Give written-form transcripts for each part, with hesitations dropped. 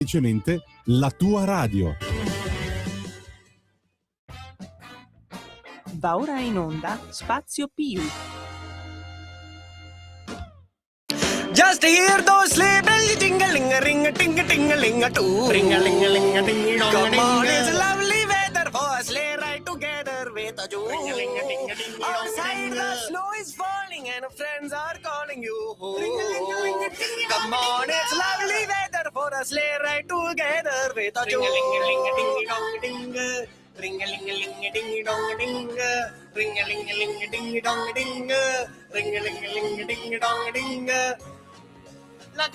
semplicemente la tua radio. Va ora in onda Spazio Più. Just hear those sleigh bells jingling, ring a ting a ting a ling a too. Ring a ling a ling a ding dong. Come on, it's lovely weather for a sleigh ride together with a Jew. Ring a ling a ding a ding dong. Outside the snow is falling and friends are calling you. Ring a ling a ling a ding dong. Come on, it's lovely weather for a sleigh ride together with a Jew. Ring a ling a ling a ding dong ding. Ring a ling a ling a ding dong ding. Ring a ling a ling a ding dong ding. Ring a ling a ling a ding dong ding. Our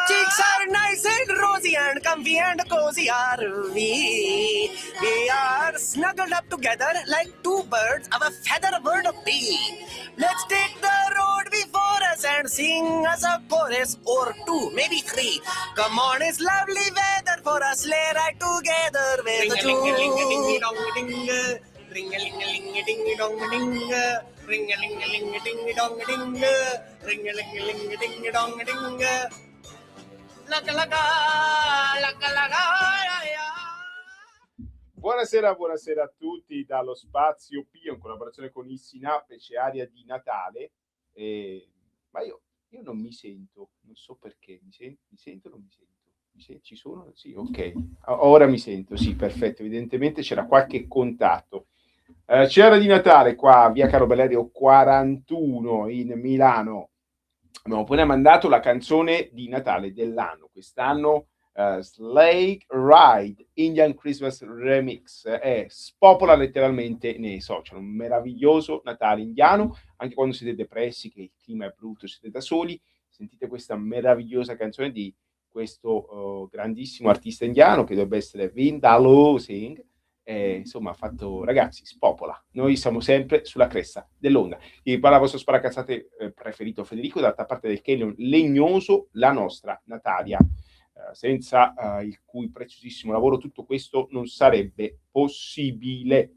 cheeks are nice and rosy and comfy and cozy are we. We are snuggled up together like two birds of a feather, a bird of bee. Let's take the road before us and sing us a chorus or two, maybe three. Come on, it's lovely weather for a sleigh ride together with a Ring-a-ling-a-ling-a-ding-dong-ding. Ring-a-ling-a-ling-a-ding-dong-ding. Ring-a-ling-a-ling-a-ding-dong-ding. Ring-a-ling-a-ling-a-ding-dong-ding. Buonasera a tutti dallo Spazio Pio in collaborazione con il Sinap, c'è aria di Natale, ma io non mi sento, non so perché, mi sento o non mi sento? Ci sono? Sì, ok, ora mi sento, sì, perfetto, evidentemente c'era qualche contatto. C'è aria di Natale qua, via Carlo Bellerio 41 in Milano. Abbiamo appena mandato la canzone di Natale dell'anno, quest'anno Sleigh Ride Indian Christmas Remix, spopola letteralmente nei social, un meraviglioso Natale indiano, anche quando siete depressi, che il clima è brutto, siete da soli, sentite questa meravigliosa canzone di questo grandissimo artista indiano che dovrebbe essere Vindaloo Singh. Insomma, ha fatto, ragazzi, spopola. Noi siamo sempre sulla cresta dell'onda. Chi parla vostro sparacazzate preferito Federico, d'altra parte del Canyon legnoso, la nostra Natalia, senza il cui preziosissimo lavoro tutto questo non sarebbe possibile.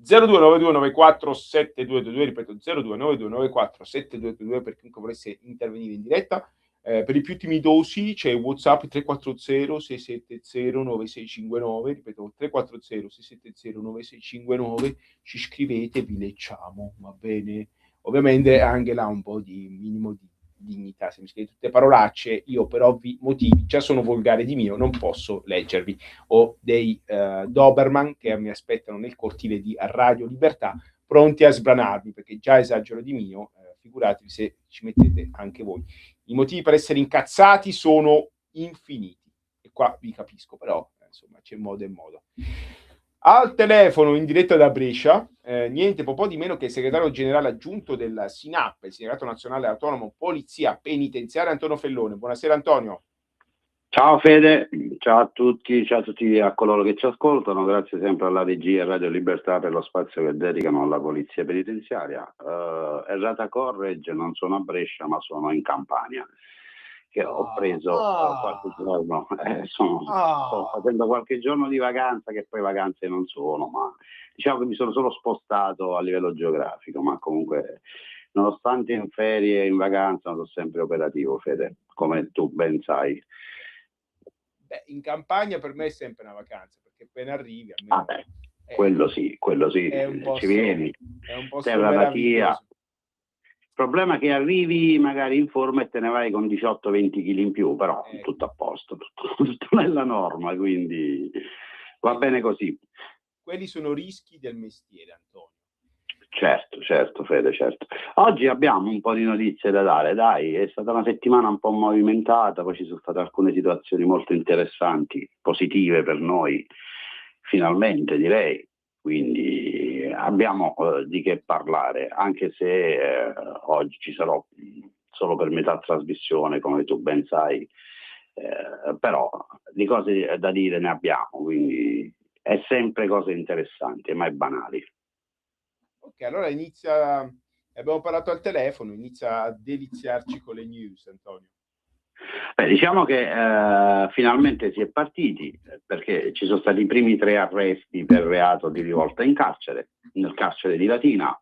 0292947222, ripeto 0292947222 per chiunque volesse intervenire in diretta. Per i più timidosi c'è WhatsApp 340 670 9659, ripeto 340 670 9659, ci scrivete, vi leggiamo, va bene? Ovviamente anche là un po' di minimo di dignità, se mi scrivete tutte parolacce, io per ovvi motivi già sono volgare di mio, non posso leggervi. Ho dei Doberman che mi aspettano nel cortile di Radio Libertà, pronti a sbranarmi, perché già esagero di mio, figuratevi se ci mettete anche voi. I motivi per essere incazzati sono infiniti, e qua vi capisco, però insomma c'è modo e modo. Al telefono in diretta da Brescia, niente po' di meno che il segretario generale aggiunto del SINAP, il Sindacato Nazionale Autonomo Polizia Penitenziaria, Antonio Fellone. Buonasera Antonio. Ciao Fede, ciao a tutti a coloro che ci ascoltano, grazie sempre alla regia e Radio Libertà per lo spazio che dedicano alla Polizia Penitenziaria. Errata corregge, non sono a Brescia ma sono in Campania, che ho preso qualche giorno, sto facendo qualche giorno di vacanza, che poi vacanze non sono, ma diciamo che mi sono solo spostato a livello geografico, ma comunque nonostante in ferie e in vacanza sono sempre operativo, Fede, come tu ben sai. In Campania per me è sempre una vacanza, perché appena arrivi quello sì, è un posto, ci vieni, è un posto terra meraviglioso. Il problema è che arrivi magari in forma e te ne vai con 18-20 kg in più, però tutto a posto, tutto nella norma, quindi va bene così. Quelli sono rischi del mestiere, Antonio. Certo, Fede, certo. Oggi abbiamo un po' di notizie da dare, dai, è stata una settimana un po' movimentata, poi ci sono state alcune situazioni molto interessanti, positive per noi, finalmente direi, quindi abbiamo di che parlare, anche se oggi ci sarò solo per metà trasmissione, come tu ben sai, però di cose da dire ne abbiamo, quindi è sempre cose interessanti, mai banali. Ok, allora abbiamo parlato al telefono, inizia a deliziarci con le news, Antonio. Diciamo che finalmente si è partiti, perché ci sono stati i primi 3 arresti per reato di rivolta in carcere, nel carcere di Latina.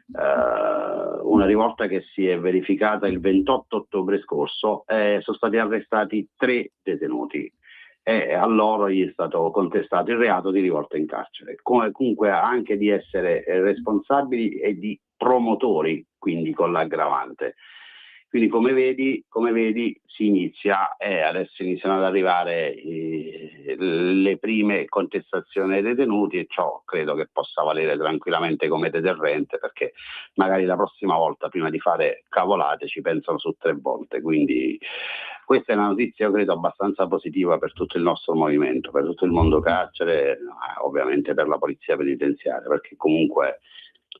una rivolta che si è verificata il 28 ottobre scorso, sono stati arrestati 3 detenuti e a loro gli è stato contestato il reato di rivolta in carcere, comunque anche di essere responsabili e di promotori, quindi con l'aggravante. Quindi come vedi si inizia e adesso iniziano ad arrivare le prime contestazioni ai detenuti, e ciò credo che possa valere tranquillamente come deterrente, perché magari la prossima volta prima di fare cavolate ci pensano su 3 volte. Quindi questa è una notizia, io credo, abbastanza positiva per tutto il nostro movimento, per tutto il mondo carcere, ovviamente per la polizia penitenziaria, perché comunque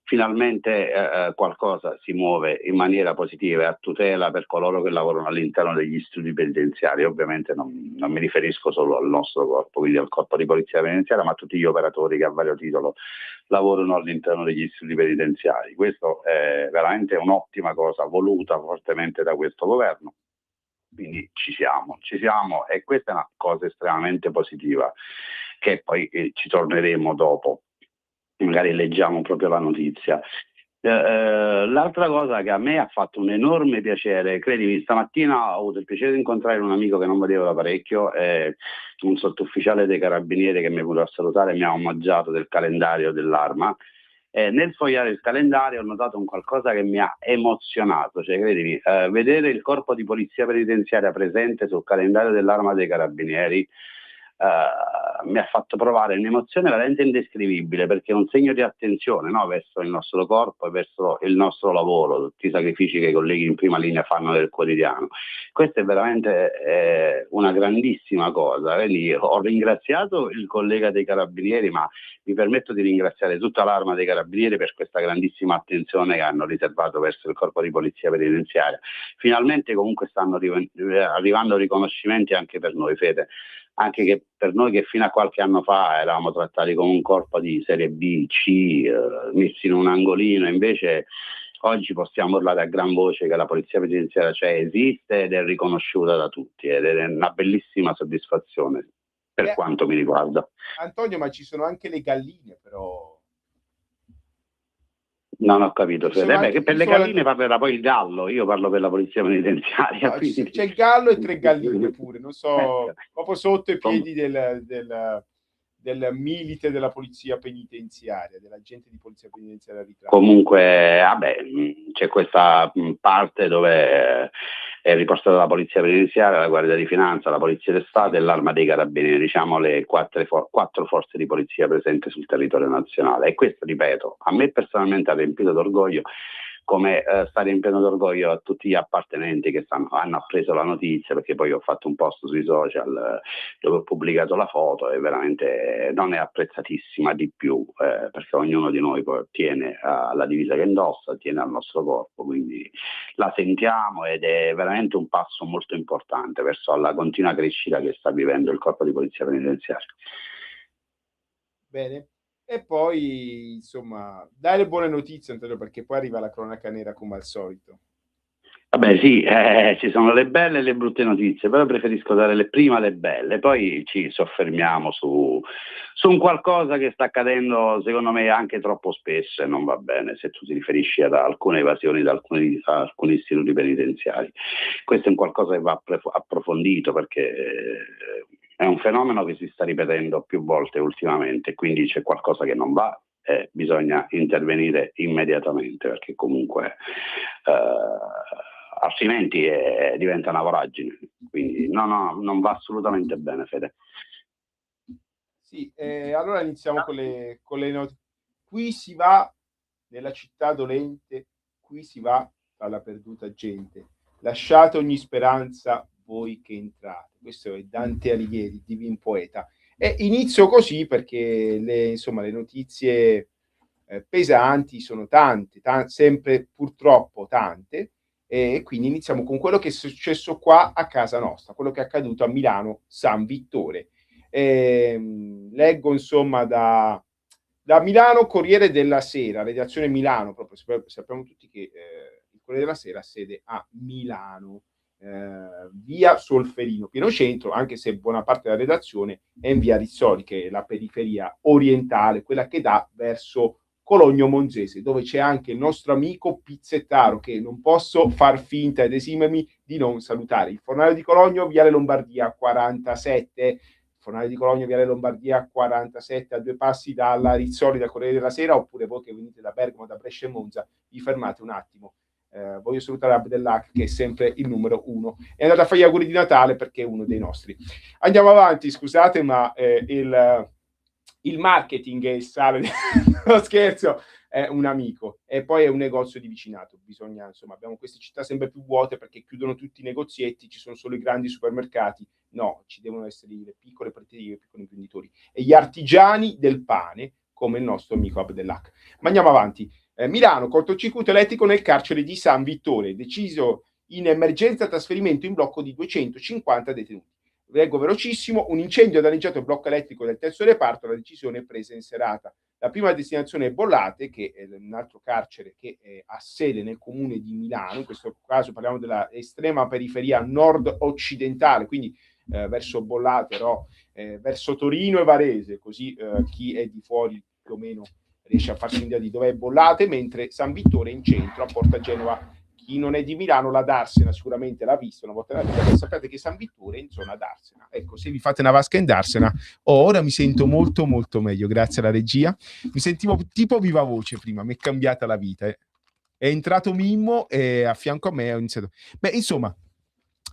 finalmente qualcosa si muove in maniera positiva e a tutela per coloro che lavorano all'interno degli istituti penitenziari. Ovviamente non mi riferisco solo al nostro corpo, quindi al corpo di polizia penitenziaria, ma a tutti gli operatori che a vario titolo lavorano all'interno degli istituti penitenziari. Questo è veramente un'ottima cosa, voluta fortemente da questo governo. Quindi ci siamo e questa è una cosa estremamente positiva, che poi ci torneremo dopo. Magari leggiamo proprio la notizia. L'altra cosa che a me ha fatto un enorme piacere, credimi, stamattina ho avuto il piacere di incontrare un amico che non vedevo da parecchio, un sottufficiale dei carabinieri che mi è venuto a salutare, mi ha omaggiato del calendario dell'Arma. Nel sfogliare il calendario ho notato un qualcosa che mi ha emozionato, cioè credimi, vedere il corpo di polizia penitenziaria presente sul calendario dell'Arma dei Carabinieri mi ha fatto provare un'emozione veramente indescrivibile, perché è un segno di attenzione, no, verso il nostro corpo e verso il nostro lavoro, tutti i sacrifici che i colleghi in prima linea fanno nel quotidiano. Questa è veramente una grandissima cosa. Quindi ho ringraziato il collega dei Carabinieri, ma mi permetto di ringraziare tutta l'Arma dei Carabinieri per questa grandissima attenzione che hanno riservato verso il corpo di polizia penitenziaria. Finalmente comunque stanno arrivando riconoscimenti anche per noi, Fede, anche che per noi che fino a qualche anno fa eravamo trattati come un corpo di serie B, C, messi in un angolino. Invece oggi possiamo urlare a gran voce che la polizia penitenziaria esiste ed è riconosciuta da tutti, ed è una bellissima soddisfazione per quanto mi riguarda. Antonio, ma ci sono anche le galline, però. Non ho capito, Fede. Che per le galline parlerà poi il gallo, io parlo per la polizia penitenziaria. No, quindi... c'è il gallo e 3 galline pure, non so, proprio sotto i piedi del milite della polizia penitenziaria, dell'agente di polizia penitenziaria ritratto. Comunque, c'è questa parte dove è riportata la polizia penitenziaria, la Guardia di Finanza, la Polizia di Stato e l'Arma dei Carabinieri, diciamo le 4 forze di polizia presenti sul territorio nazionale. E questo, ripeto, a me personalmente ha riempito d'orgoglio, come sta riempiendo d'orgoglio a tutti gli appartenenti che hanno appreso la notizia, perché poi ho fatto un post sui social dove ho pubblicato la foto e veramente non è apprezzatissima di più, perché ognuno di noi poi tiene alla divisa che indossa, tiene al nostro corpo, quindi la sentiamo ed è veramente un passo molto importante verso la continua crescita che sta vivendo il corpo di polizia penitenziaria. Bene. E poi, insomma, dai le buone notizie, Antonio, perché poi arriva la cronaca nera come al solito. Vabbè sì, ci sono le belle e le brutte notizie, però preferisco dare prima le belle, poi ci soffermiamo su un qualcosa che sta accadendo secondo me anche troppo spesso e non va bene, se tu ti riferisci ad alcune evasioni da alcuni istituti penitenziari. Questo è un qualcosa che va approfondito, perché è un fenomeno che si sta ripetendo più volte ultimamente, quindi c'è qualcosa che non va e bisogna intervenire immediatamente, perché comunque altrimenti diventa una voragine, quindi no, non va assolutamente bene, Fede. Sì, allora iniziamo con le notizie. Qui si va nella città dolente, qui si va alla perduta gente. Lasciate ogni speranza voi che entrate. Questo è Dante Alighieri, divin poeta. E inizio così perché le notizie pesanti sono tante, sempre purtroppo tante, e quindi iniziamo con quello che è successo qua a casa nostra, quello che è accaduto a Milano San Vittore. Leggo insomma da Milano, Corriere della Sera, redazione Milano, proprio sappiamo tutti che il Corriere della Sera ha sede a Milano, via Solferino, pieno centro, anche se buona parte della redazione è in via Rizzoli, che è la periferia orientale, quella che dà verso Cologno Monzese, dove c'è anche il nostro amico pizzettaro, che non posso far finta ed esimermi di non salutare. Il Fornaio di Cologno, Viale Lombardia 47, Fornaio di Cologno, Viale Lombardia 47, a 2 passi dalla Rizzoli, da Corriere della Sera, oppure voi che venite da Bergamo, da Brescia e Monza, vi fermate un attimo. Voglio salutare Abdellac, che è sempre il numero 1. È andato a fare gli auguri di Natale perché è uno dei nostri. Andiamo avanti, scusate, ma il marketing è il sale dello scherzo, è un amico e poi è un negozio di vicinato. Bisogna, insomma, abbiamo queste città sempre più vuote perché chiudono tutti i negozietti, ci sono solo i grandi supermercati. No, ci devono essere le piccole praterie, i piccoli imprenditori e gli artigiani del pane, come il nostro amico Abdellac. Ma andiamo avanti. Milano, cortocircuito elettrico nel carcere di San Vittore, deciso in emergenza trasferimento in blocco di 250 detenuti. Leggo velocissimo: un incendio ha danneggiato il blocco elettrico del terzo reparto, la decisione è presa in serata. La prima destinazione è Bollate, che è un altro carcere che ha sede nel comune di Milano, in questo caso parliamo della estrema periferia nord-occidentale, quindi verso Bollate, verso Torino e Varese, così chi è di fuori più o meno riesce a farsi un'idea di dov'è Bollate, mentre San Vittore è in centro, a Porta Genova. Chi non è di Milano, la Darsena sicuramente l'ha visto una volta nella vita, sapete che San Vittore è in zona Darsena. Ecco, se vi fate una vasca in Darsena, ora mi sento molto molto meglio, grazie alla regia. Mi sentivo tipo viva voce prima, mi è cambiata la vita. È entrato Mimmo e a fianco a me ho iniziato. Beh, insomma,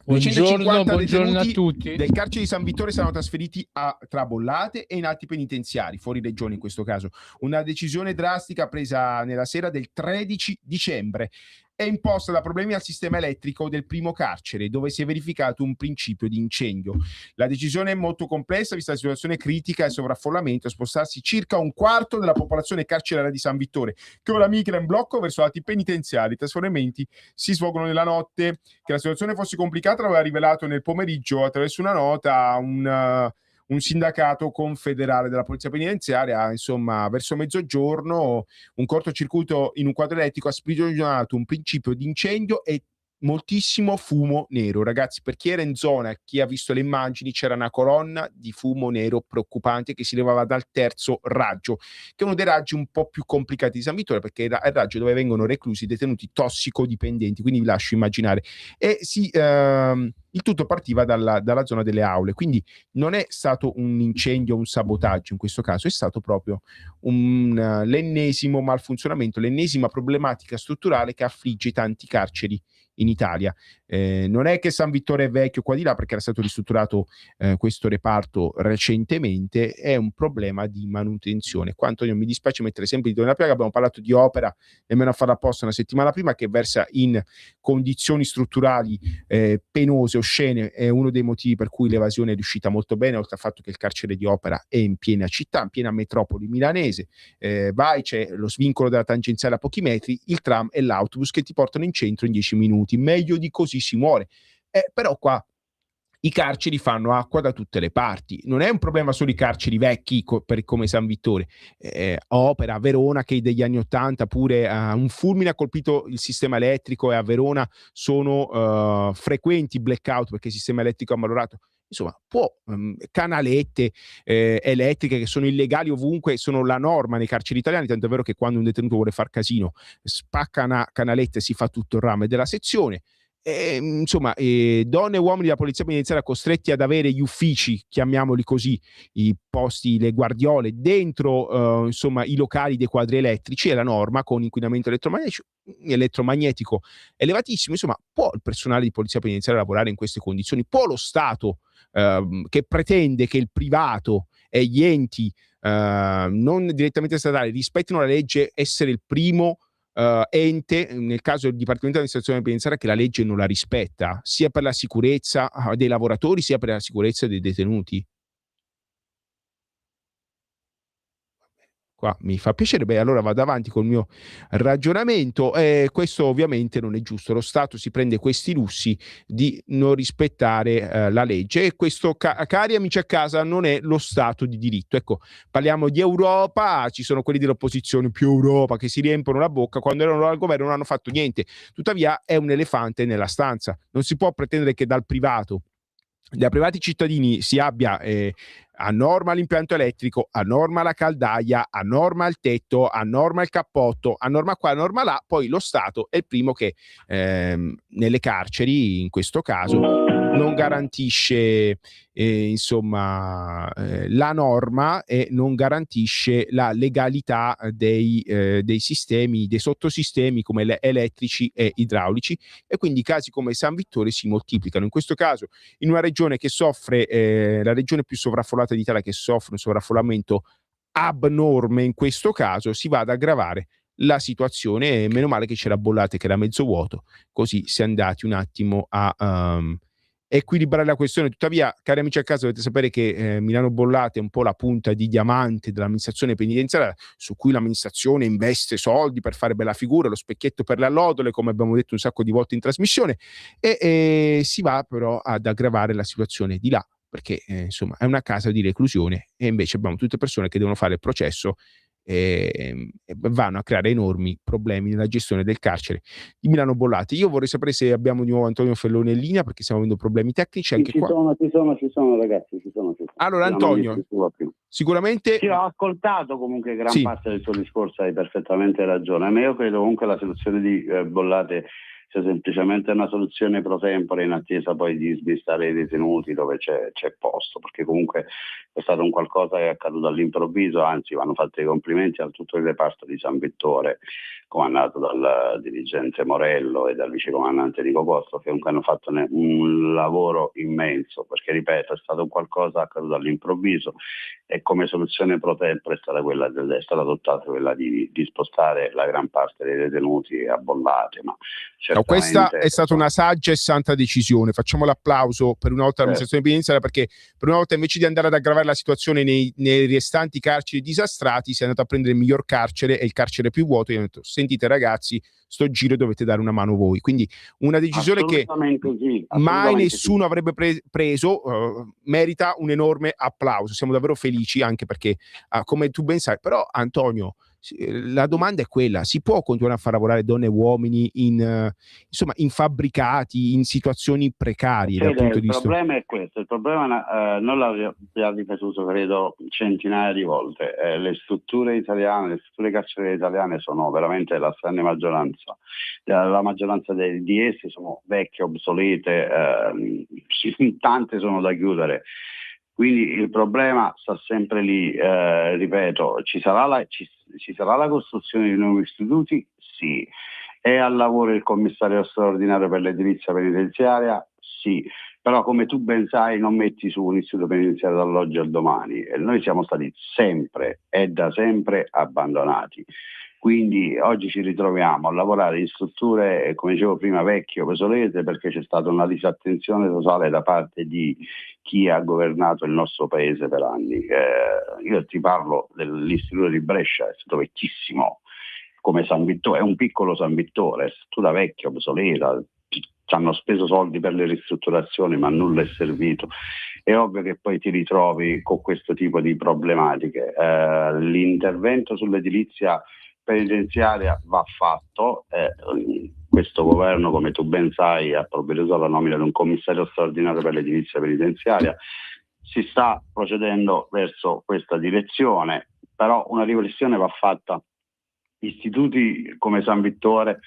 buongiorno a tutti. Del carcere di San Vittore saranno trasferiti tra Bollate e in altri penitenziari, fuori regione in questo caso. Una decisione drastica presa nella sera del 13 dicembre. È imposta da problemi al sistema elettrico del primo carcere, dove si è verificato un principio di incendio. La decisione è molto complessa, vista la situazione critica e sovraffollamento, a spostarsi circa un quarto della popolazione carceraria di San Vittore, che ora migra in blocco verso altri penitenziari. I trasferimenti si svolgono nella notte. Che la situazione fosse complicata l'aveva rivelato nel pomeriggio attraverso una nota un sindacato confederale della polizia penitenziaria. Insomma, verso mezzogiorno un cortocircuito in un quadro elettrico ha sprigionato un principio di incendio e moltissimo fumo nero. Ragazzi, per chi era in zona, chi ha visto le immagini, c'era una colonna di fumo nero preoccupante che si levava dal terzo raggio, che è uno dei raggi un po' più complicati di San Vittore, perché è il raggio dove vengono reclusi detenuti tossicodipendenti, quindi vi lascio immaginare. E il tutto partiva dalla zona delle aule, quindi non è stato un incendio, un sabotaggio in questo caso, è stato proprio l'ennesimo malfunzionamento, l'ennesima problematica strutturale che affligge tanti carceri in Italia. Non è che San Vittore è vecchio qua di là, perché era stato ristrutturato questo reparto recentemente, è un problema di manutenzione. Qua, Antonio, mi dispiace mettere sempre di nella piaga, abbiamo parlato di opera, nemmeno a farla apposta una settimana prima, che versa in condizioni strutturali penose, oscene. È uno dei motivi per cui l'evasione è riuscita molto bene, oltre al fatto che il carcere di Opera è in piena città, in piena metropoli milanese. C'è lo svincolo della tangenziale a pochi metri, il tram e l'autobus che ti portano in centro in 10 minuti. Meglio di così si muore. Però qua i carceri fanno acqua da tutte le parti. Non è un problema solo i carceri vecchi come San Vittore. Opera, Verona, che degli anni '80 pure un fulmine ha colpito il sistema elettrico, e a Verona sono frequenti blackout perché il sistema elettrico è ammalorato. Insomma, canalette elettriche che sono illegali ovunque, sono la norma nei carceri italiani, tanto è vero che quando un detenuto vuole far casino spacca una canaletta e si fa tutto il rame della sezione. Insomma, donne e uomini della polizia penitenziaria costretti ad avere gli uffici, chiamiamoli così, i posti, le guardiole dentro insomma i locali dei quadri elettrici, è la norma, con inquinamento elettromagnetico elevatissimo. Insomma, può il personale di polizia penitenziaria lavorare in queste condizioni? Può lo Stato, che pretende che il privato e gli enti non direttamente statali rispettino la legge, essere il primo ente, nel caso del Dipartimento di Amministrazione penitenziaria, che la legge non la rispetta, sia per la sicurezza dei lavoratori sia per la sicurezza dei detenuti? Qua mi fa piacere. Beh, allora vado avanti col mio ragionamento. Questo ovviamente non è giusto. Lo Stato si prende questi lussi di non rispettare la legge, e questo, cari amici a casa, non è lo Stato di diritto. Ecco, parliamo di Europa, ci sono quelli dell'opposizione, più Europa, che si riempiono la bocca. Quando erano al governo non hanno fatto niente. Tuttavia è un elefante nella stanza. Non si può pretendere che dai privati cittadini si abbia a norma l'impianto elettrico, a norma la caldaia, a norma il tetto, a norma il cappotto, a norma qua, a norma là. Poi lo Stato è il primo che nelle carceri, in questo caso, non garantisce la norma e non garantisce la legalità dei sistemi, dei sottosistemi come elettrici e idraulici, e quindi casi come San Vittore si moltiplicano. In questo caso, in una regione che soffre, la regione più sovraffollata d'Italia, che soffre un sovraffollamento abnorme, in questo caso si va ad aggravare la situazione. Meno male che c'era Bollate che era mezzo vuoto, così si è andati un attimo a equilibrare la questione. Tuttavia, cari amici a casa, dovete sapere che Milano Bollate è un po' la punta di diamante dell'amministrazione penitenziaria, su cui l'amministrazione investe soldi per fare bella figura, lo specchietto per le allodole, come abbiamo detto un sacco di volte in trasmissione, e si va però ad aggravare la situazione di là, perché è una casa di reclusione, e invece abbiamo tutte persone che devono fare il processo e vanno a creare enormi problemi nella gestione del carcere di Milano Bollate. Io vorrei sapere se abbiamo di nuovo Antonio Felloni in linea, perché stiamo avendo problemi tecnici anche qua. Ci sono ragazzi, ci sono. Allora Antonio, sicuramente sì, ho ascoltato comunque gran sì. parte del tuo discorso, hai perfettamente ragione, ma io credo comunque la soluzione di Bollate sia semplicemente una soluzione pro tempore, in attesa poi di smistare i detenuti dove c'è posto, perché comunque è stato un qualcosa che è accaduto all'improvviso. Anzi, vanno fatti i complimenti a tutto il reparto di San Vittore, comandato dal dirigente Morello e dal vicecomandante Nico Costo, che comunque hanno fatto un lavoro immenso, perché ripeto, è stato un qualcosa accaduto all'improvviso, e come soluzione pro tempore è stata adottata quella di spostare la gran parte dei detenuti a Bollate, ma questa è stata una saggia e santa decisione. Facciamo l'applauso per una volta all'amministrazione penitenziaria, perché per una volta, invece di andare ad aggravare la situazione nei restanti carceri disastrati, si è andato a prendere il miglior carcere e il carcere più vuoto e hanno detto: sentite ragazzi, sto giro dovete dare una mano voi. Quindi una decisione che mai nessuno avrebbe preso, merita un enorme applauso. Siamo davvero felici, anche perché come tu ben sai. Però Antonio, la domanda è quella: si può continuare a far lavorare donne e uomini in fabbricati, in situazioni precarie? Dal punto di vista... Il problema è questo, il problema non l'abbiamo ripetuto credo centinaia di volte, le strutture italiane, le strutture carcerarie italiane sono veramente la stragrande maggioranza, la maggioranza di esse sono vecchie, obsolete, tante sono da chiudere. Quindi il problema sta sempre lì, ripeto, ci sarà la costruzione di nuovi istituti? Sì. È al lavoro il commissario straordinario per l'edilizia penitenziaria? Sì. Però come tu ben sai non metti su un istituto penitenziario dall'oggi al domani, e noi siamo stati sempre e da sempre abbandonati. Quindi oggi ci ritroviamo a lavorare in strutture, come dicevo prima, vecchie o obsolete, perché c'è stata una disattenzione totale da parte di chi ha governato il nostro paese per anni. Io ti parlo dell'istituto di Brescia, è stato vecchissimo, come San Vittore, è un piccolo San Vittore, è struttura vecchia, obsoleta, ci hanno speso soldi per le ristrutturazioni ma nulla è servito. È ovvio che poi ti ritrovi con questo tipo di problematiche. L'intervento sull'edilizia penitenziaria va fatto. Questo governo, come tu ben sai, ha provveduto alla nomina di un commissario straordinario per l'edilizia penitenziaria. Si sta procedendo verso questa direzione, però una riflessione va fatta. Istituti come San Vittore,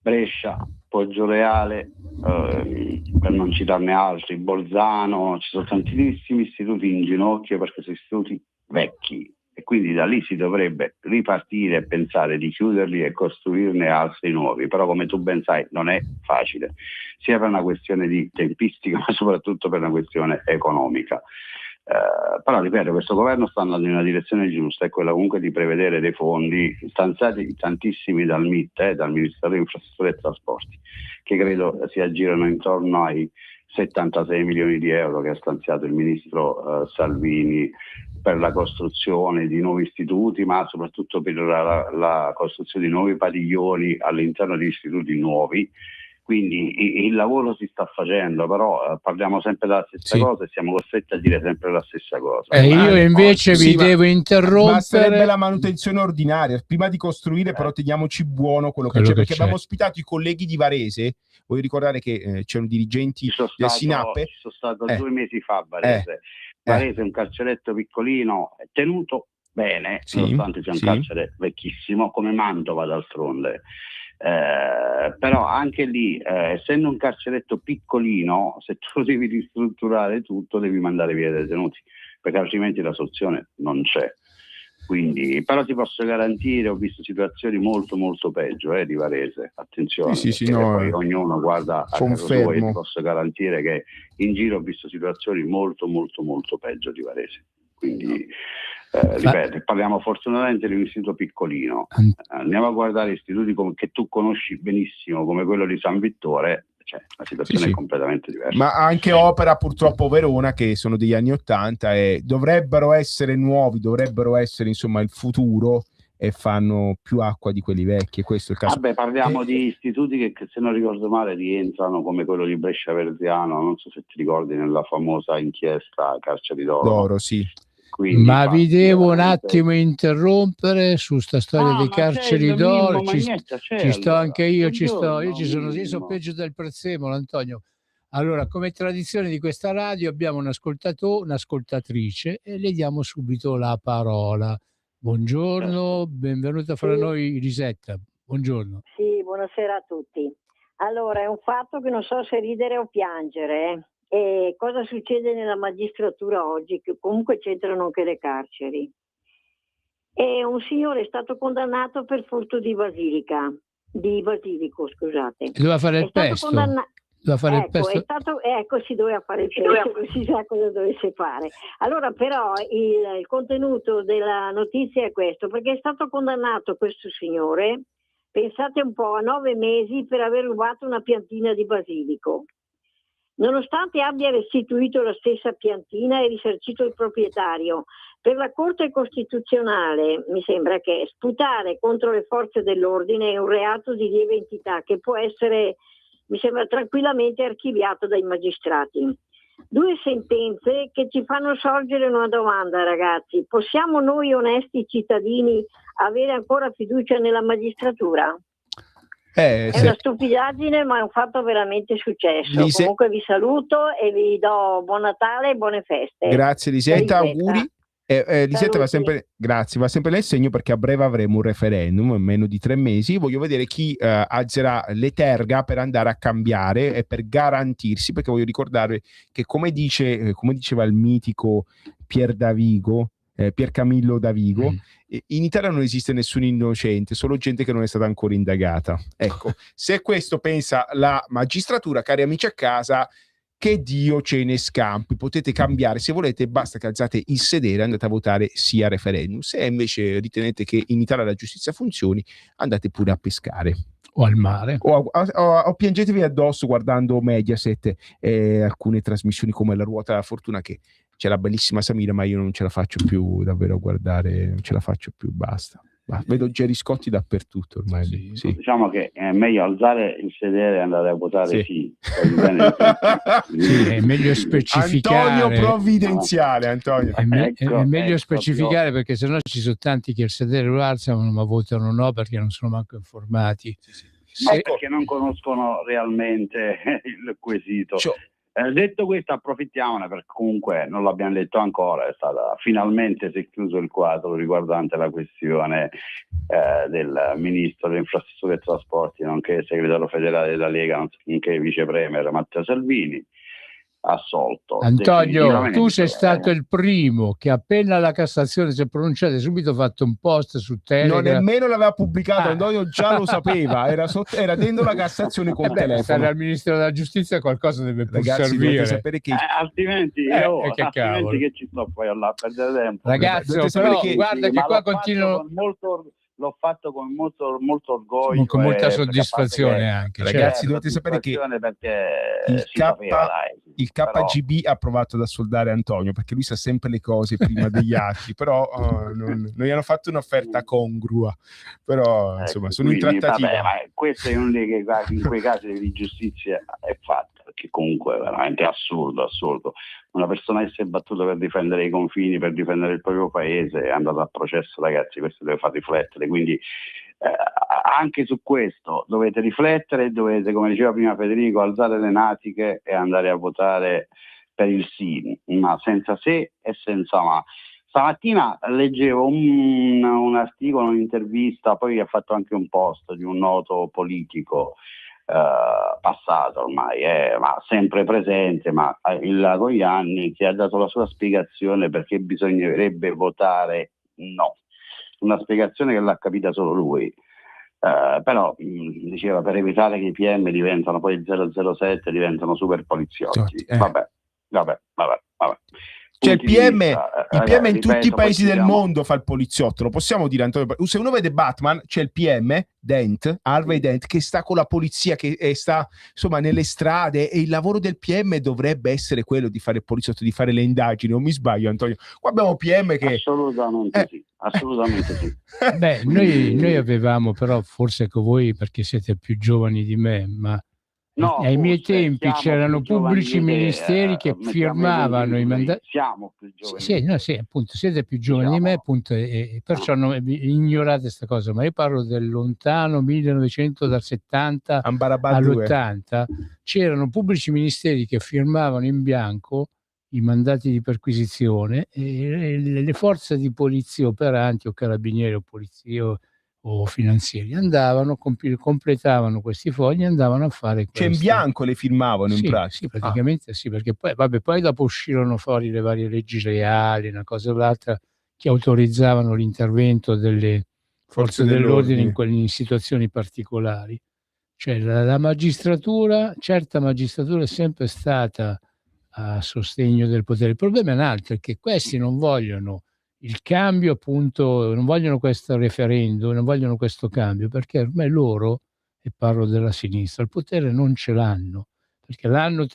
Brescia, Poggioreale, per non citarne altri, Bolzano, ci sono tantissimi istituti in ginocchio perché sono istituti vecchi, e quindi da lì si dovrebbe ripartire e pensare di chiuderli e costruirne altri nuovi. Però come tu ben sai non è facile, sia per una questione di tempistica ma soprattutto per una questione economica. Però ripeto, questo governo sta andando in una direzione giusta, è quella comunque di prevedere dei fondi stanziati tantissimi dal MIT, dal Ministero di Infrastrutture e Trasporti, che credo si aggirano intorno ai 76 milioni di euro che ha stanziato il ministro Salvini per la costruzione di nuovi istituti, ma soprattutto per la costruzione di nuovi padiglioni all'interno di istituti nuovi, Quindi il lavoro si sta facendo, però parliamo sempre della stessa cosa e siamo costretti a dire sempre la stessa cosa. Io invece vi devo interrompere. Basterebbe la manutenzione ordinaria. Prima di costruire, però, teniamoci buono quello che c'è, perché abbiamo ospitato i colleghi di Varese. Voglio ricordare che c'erano dirigenti del Sinape. Ci sono stato 2 mesi fa a Varese. Varese è un carceretto piccolino, tenuto bene, nonostante sia un carcere vecchissimo, come Mantova d'altronde. Però anche lì, essendo un carceretto piccolino, se tu devi ristrutturare tutto, devi mandare via i detenuti, perché altrimenti la soluzione non c'è. Quindi, però ti posso garantire, ho visto situazioni molto molto peggio di Varese, attenzione, poi ognuno guarda a casa sua, e ti posso garantire che in giro ho visto situazioni molto molto molto peggio di Varese. Quindi ripeto, parliamo fortunatamente di un istituto piccolino. Andiamo a guardare istituti che tu conosci benissimo, come quello di San Vittore. Cioè, la situazione è completamente diversa. Ma anche Opera, purtroppo, Verona, che sono degli anni '80 e dovrebbero essere nuovi, dovrebbero essere insomma il futuro, e fanno più acqua di quelli vecchi. E questo è il caso. Vabbè, parliamo di istituti che, se non ricordo male, rientrano come quello di Brescia Verziano, non so se ti ricordi, nella famosa inchiesta Carceri d'Oro. Sì. Quindi, ma vi devo un attimo interrompere su sta storia dei carceri d'oro. Ci sto anche io, io sono peggio del prezzemolo, Antonio. Allora, come tradizione di questa radio, abbiamo un'ascoltatrice e le diamo subito la parola. Buongiorno, benvenuta fra noi Lisetta. Buongiorno. Sì, buonasera a tutti. Allora, è un fatto che non so se ridere o piangere. E cosa succede nella magistratura oggi? Che comunque c'entrano anche le carceri. E un signore è stato condannato per furto di basilico, scusate. Doveva fare il pesto. Si doveva fare il pesto, non si sa cosa dovesse fare. Allora, però, il contenuto della notizia è questo, perché è stato condannato questo signore, pensate un po', a 9 mesi per aver rubato una piantina di basilico. Nonostante abbia restituito la stessa piantina e risarcito il proprietario, per la Corte Costituzionale mi sembra che sputare contro le forze dell'ordine è un reato di lieve entità che può essere, mi sembra, tranquillamente archiviato dai magistrati. 2 sentenze che ci fanno sorgere una domanda, ragazzi. Possiamo noi onesti cittadini avere ancora fiducia nella magistratura? È una stupidaggine, ma è un fatto veramente successo. Comunque vi saluto e vi do buon Natale e buone feste. Grazie Lisetta, auguri. Lisetta va sempre nel segno, perché a breve avremo un referendum in meno di 3 mesi. Voglio vedere chi alzerà le terga per andare a cambiare e per garantirsi, perché voglio ricordare che come diceva il mitico Pier Camillo Davigo, in Italia non esiste nessun innocente, solo gente che non è stata ancora indagata. Ecco, se questo pensa la magistratura, cari amici a casa, che Dio ce ne scampi. Potete cambiare se volete, basta che alzate il sedere e andate a votare sì al referendum. Se invece ritenete che in Italia la giustizia funzioni, andate pure a pescare o al mare o piangetevi addosso guardando Mediaset e alcune trasmissioni come La Ruota della Fortuna, che c'è la bellissima Samira, ma io non ce la faccio più davvero a guardare, non ce la faccio più, basta. Vedo Gerry Scotti dappertutto ormai. Sì. Diciamo che è meglio alzare il sedere e andare a votare sì. È meglio specificare. Antonio provvidenziale, Antonio. È meglio specificare, perché sennò ci sono tanti che il sedere lo alzano ma votano no, perché non sono manco informati. Perché non conoscono realmente il quesito. Detto questo, approfittiamone, perché comunque non l'abbiamo detto ancora, finalmente si è chiuso il quadro riguardante la questione del ministro delle infrastrutture e trasporti, nonché segretario federale della Lega, nonché vice premier Matteo Salvini, assolto. Antonio, tu sei stato il primo che appena la Cassazione si è pronunciata, hai subito fatto un post su Telegram. Non nemmeno l'aveva pubblicato, Antonio già lo sapeva, era dentro la Cassazione con telefono. Stare al Ministero della Giustizia qualcosa deve pur servire. Sapere che... altrimenti che ci sto poi a perdere tempo. Ragazzi, però guarda che qua continuano... L'ho fatto con molto orgoglio, con molta soddisfazione anche. Ragazzi, dovete sapere che perché il Il KGB ha provato ad assoldare Antonio perché lui sa sempre le cose prima degli altri, però non gli hanno fatto un'offerta congrua, però insomma sono in trattativa. Vabbè, ma questo è uno dei casi, in quei casi di giustizia è fatta, perché comunque è veramente assurdo. Una persona che si è battuta per difendere i confini, per difendere il proprio paese, è andata a processo, ragazzi, questo deve far riflettere, quindi anche su questo dovete riflettere, dovete, come diceva prima Federico, alzare le natiche e andare a votare per il sì, ma senza se e senza ma. Stamattina leggevo un articolo, un'intervista, poi ha fatto anche un post di un noto politico passato ormai, ma sempre presente, ma con gli anni, che ha dato la sua spiegazione perché bisognerebbe votare no. Una spiegazione che l'ha capita solo lui, però diceva per evitare che i PM diventano poi 007, diventano super poliziotti. Vabbè. Cioè il PM in tutti i paesi del mondo fa il poliziotto, lo possiamo dire, Antonio. Se uno vede Batman, c'è il PM Harvey Dent, che sta con la polizia, che sta insomma nelle strade, e il lavoro del PM dovrebbe essere quello di fare il poliziotto, di fare le indagini. Non mi sbaglio, Antonio? Qua abbiamo PM che assolutamente sì. Beh, noi avevamo, però forse con voi perché siete più giovani di me, ma ai miei tempi c'erano pubblici ministeri che firmavano i mandati. Siamo più giovani. Sì, appunto, siete più giovani di me, appunto, e perciò ignorate questa cosa, ma io parlo del lontano 1900, dal 70 all'80, c'erano pubblici ministeri che firmavano in bianco i mandati di perquisizione, e le forze di polizia operanti, o carabinieri o polizia o finanzieri, andavano, completavano questi fogli e andavano a fare questo. Cioè in bianco le firmavano in pratica? Sì, praticamente sì, perché poi dopo uscirono fuori le varie leggi reali, una cosa o l'altra, che autorizzavano l'intervento delle forze dell'ordine in situazioni particolari. Cioè la magistratura, certa magistratura è sempre stata a sostegno del potere. Il problema è un altro, è che questi non vogliono il cambio, appunto, non vogliono questo referendum, non vogliono questo cambio, perché ormai loro, e parlo della sinistra, il potere non ce l'hanno, perché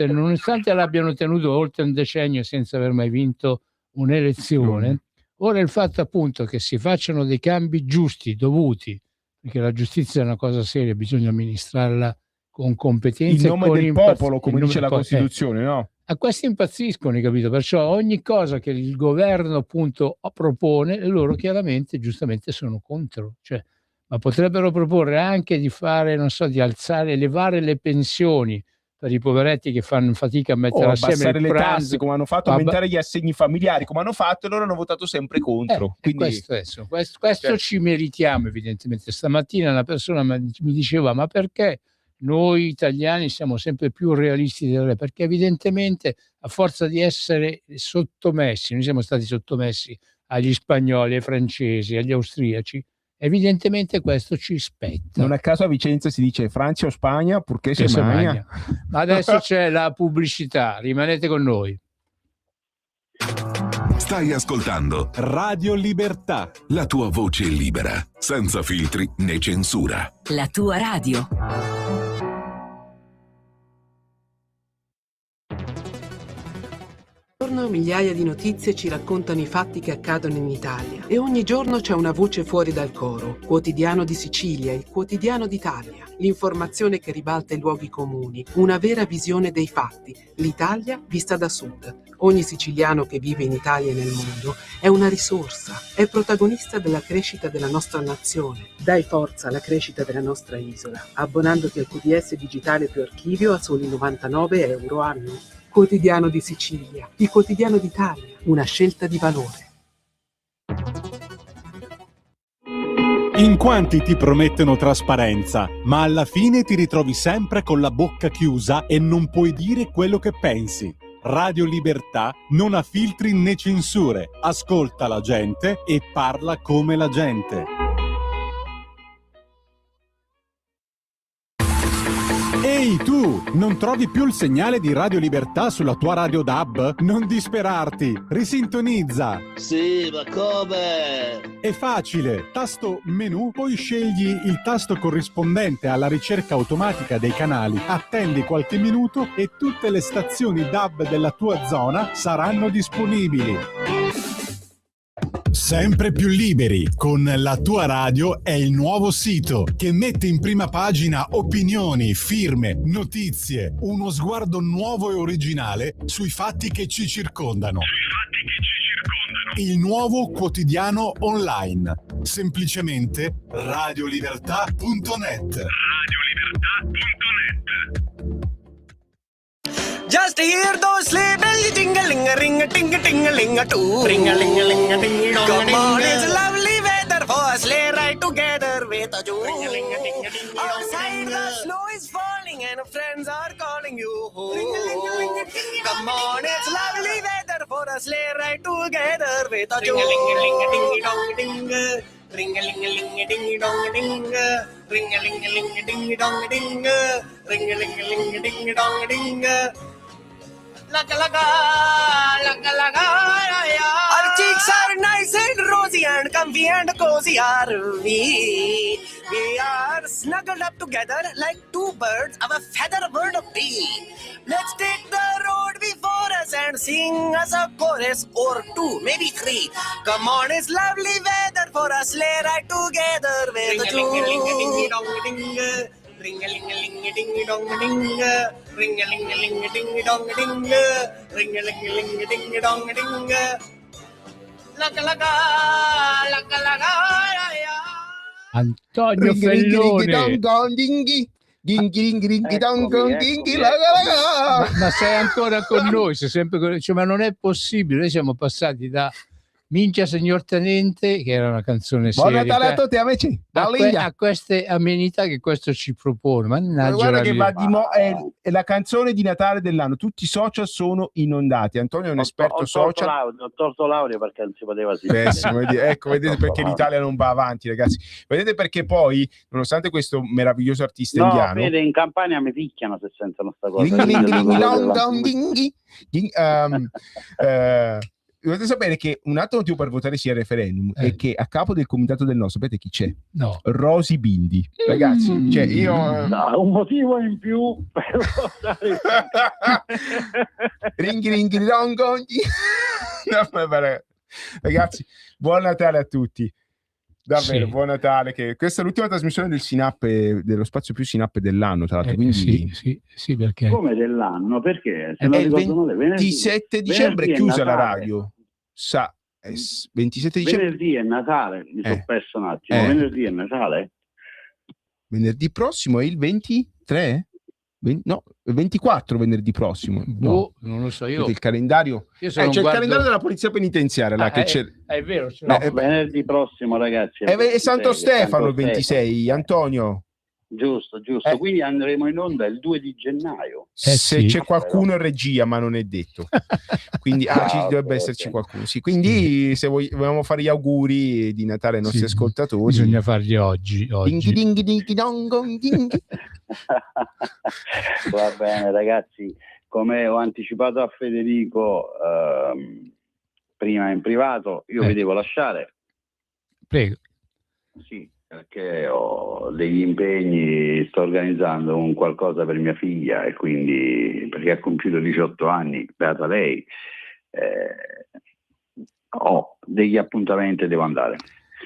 nonostante l'abbiano tenuto oltre un decennio senza aver mai vinto un'elezione, ora il fatto appunto che si facciano dei cambi giusti, dovuti, perché la giustizia è una cosa seria, bisogna amministrarla con competenza. In nome del popolo, come dice la Costituzione, no? A questi impazziscono, hai capito? Perciò ogni cosa che il governo appunto propone, loro chiaramente, giustamente sono contro. Cioè, ma potrebbero proporre anche di fare, non so, di elevare le pensioni per i poveretti che fanno fatica a mettere assieme abbassare il le pranzo, tasse, come hanno fatto, aumentare gli assegni familiari, come hanno fatto, e loro hanno votato sempre contro. Quindi questo ci meritiamo, evidentemente. Stamattina una persona mi diceva: ma perché noi italiani siamo sempre più realisti del re? Perché evidentemente, a forza di essere sottomessi, noi siamo stati sottomessi agli spagnoli, ai francesi, agli austriaci, evidentemente questo ci spetta. Non a caso a Vicenza si dice Francia o Spagna, purché se magna. Ma adesso c'è la pubblicità, rimanete con noi. Stai ascoltando Radio Libertà, la tua voce libera, senza filtri né censura. La tua radio. Migliaia di notizie ci raccontano i fatti che accadono in Italia, e ogni giorno c'è una voce fuori dal coro. Quotidiano di Sicilia, il quotidiano d'Italia, l'informazione che ribalta i luoghi comuni, una vera visione dei fatti, l'Italia vista da sud. Ogni siciliano che vive in Italia e nel mondo è una risorsa, è protagonista della crescita della nostra nazione. Dai forza alla crescita della nostra isola, abbonandoti al QDS digitale più archivio a soli 99 euro annuo. Quotidiano di Sicilia, il quotidiano d'Italia, una scelta di valore. In quanti ti promettono trasparenza, ma alla fine ti ritrovi sempre con la bocca chiusa e non puoi dire quello che pensi. Radio Libertà non ha filtri né censure, ascolta la gente e parla come la gente. Ehi Ehi tu, non trovi più il segnale di Radio Libertà sulla tua radio DAB? Non disperarti, risintonizza. Sì, ma come? È facile, tasto menu, poi scegli il tasto corrispondente alla ricerca automatica dei canali, attendi qualche minuto e tutte le stazioni DAB della tua zona saranno disponibili. Sempre più liberi con La Tua Radio è il nuovo sito che mette in prima pagina opinioni, firme, notizie, uno sguardo nuovo e originale sui fatti che ci circondano. Il nuovo quotidiano online. Semplicemente radiolibertà.net. Just hear those sleigh bells jingling, ring a ting a ting a ling a too. Ring a ling a ling a ding dong. Come on, it's lovely weather for a sleigh ride together with a Jew. Ring a ling a ding a ding dong. Outside the snow is falling and friends are calling you home. Ring a ling a ling a ding dong. Come on, it's lovely weather for a sleigh ride together with a Jew. Ring a ling a ling a ding dong ding. Ring a ling a ling a ding dong ding. Ring a ling a ling a ding dong ding. Ring a ling a ling a ding dong ding. Our cheeks are nice and rosy and comfy and cozy are we. We are snuggled up together like two birds of a feather bird of tea. Let's take the road before us and sing us a chorus or two, maybe three. Come on, it's lovely weather for a sleigh ride together with the two. Ring-a-ling-a-ling-a-ding-a-dong-a-ding, ring-a-ling-a-ling-a-ding-a-dong-a-ding, ring-a-ling-a-ling-a-ding-a-dong-a-ding. Antonio Fellone. Ma sei ancora con noi, sei sempre con noi. Cioè, ma non è possibile, noi siamo passati da Minchia signor tenente, che era una canzone seria, Buon Natale a tutti amici, a queste amenità che questo ci propone. Mannaggia, guarda che è la canzone di Natale dell'anno, tutti i social sono inondati. Antonio è un esperto social. Ho tolto l'audio perché non si poteva sentire. Pessimo, ecco, vedete perché l'Italia non va avanti, ragazzi. Vedete perché poi, nonostante questo meraviglioso artista indiano, vede, in Campania mi picchiano se sentono sta cosa. Dovete sapere che un altro motivo per votare sì al referendum è che a capo del comitato del no, sapete chi c'è? No. Rosy Bindi. Ragazzi, cioè io... un motivo in più per votare. Ragazzi, buon Natale a tutti. Davvero, Sì. buon Natale. Che questa è l'ultima trasmissione del Sinappe, dello spazio più Sinappe dell'anno, tra l'altro. Quindi... Sì, perché? Come dell'anno? Perché? Se non ricordo male, 27 dicembre è chiusa la Natale. radio. 27 dicembre. Venerdì è Natale, mi sono perso un attimo. Venerdì è Natale? Venerdì prossimo è il 23? No, 24 venerdì prossimo. No, non lo so io. Il calendario. Io C'è il calendario della polizia penitenziaria là, che c'è. È vero. Venerdì prossimo, ragazzi. È Santo Stefano il 26, Antonio. Giusto. Quindi andremo in onda il 2 di gennaio. Se c'è qualcuno in regia, ma non è detto. Quindi ci dovrebbe esserci qualcuno. Sì, quindi se vogliamo fare gli auguri di Natale ai nostri ascoltatori, bisogna farli oggi. Va bene, ragazzi, come ho anticipato a Federico prima in privato, io vi devo lasciare. Prego. Sì, perché ho degli impegni, sto organizzando un qualcosa per mia figlia e quindi, perché ha compiuto 18 anni, beata lei, ho degli appuntamenti e devo andare.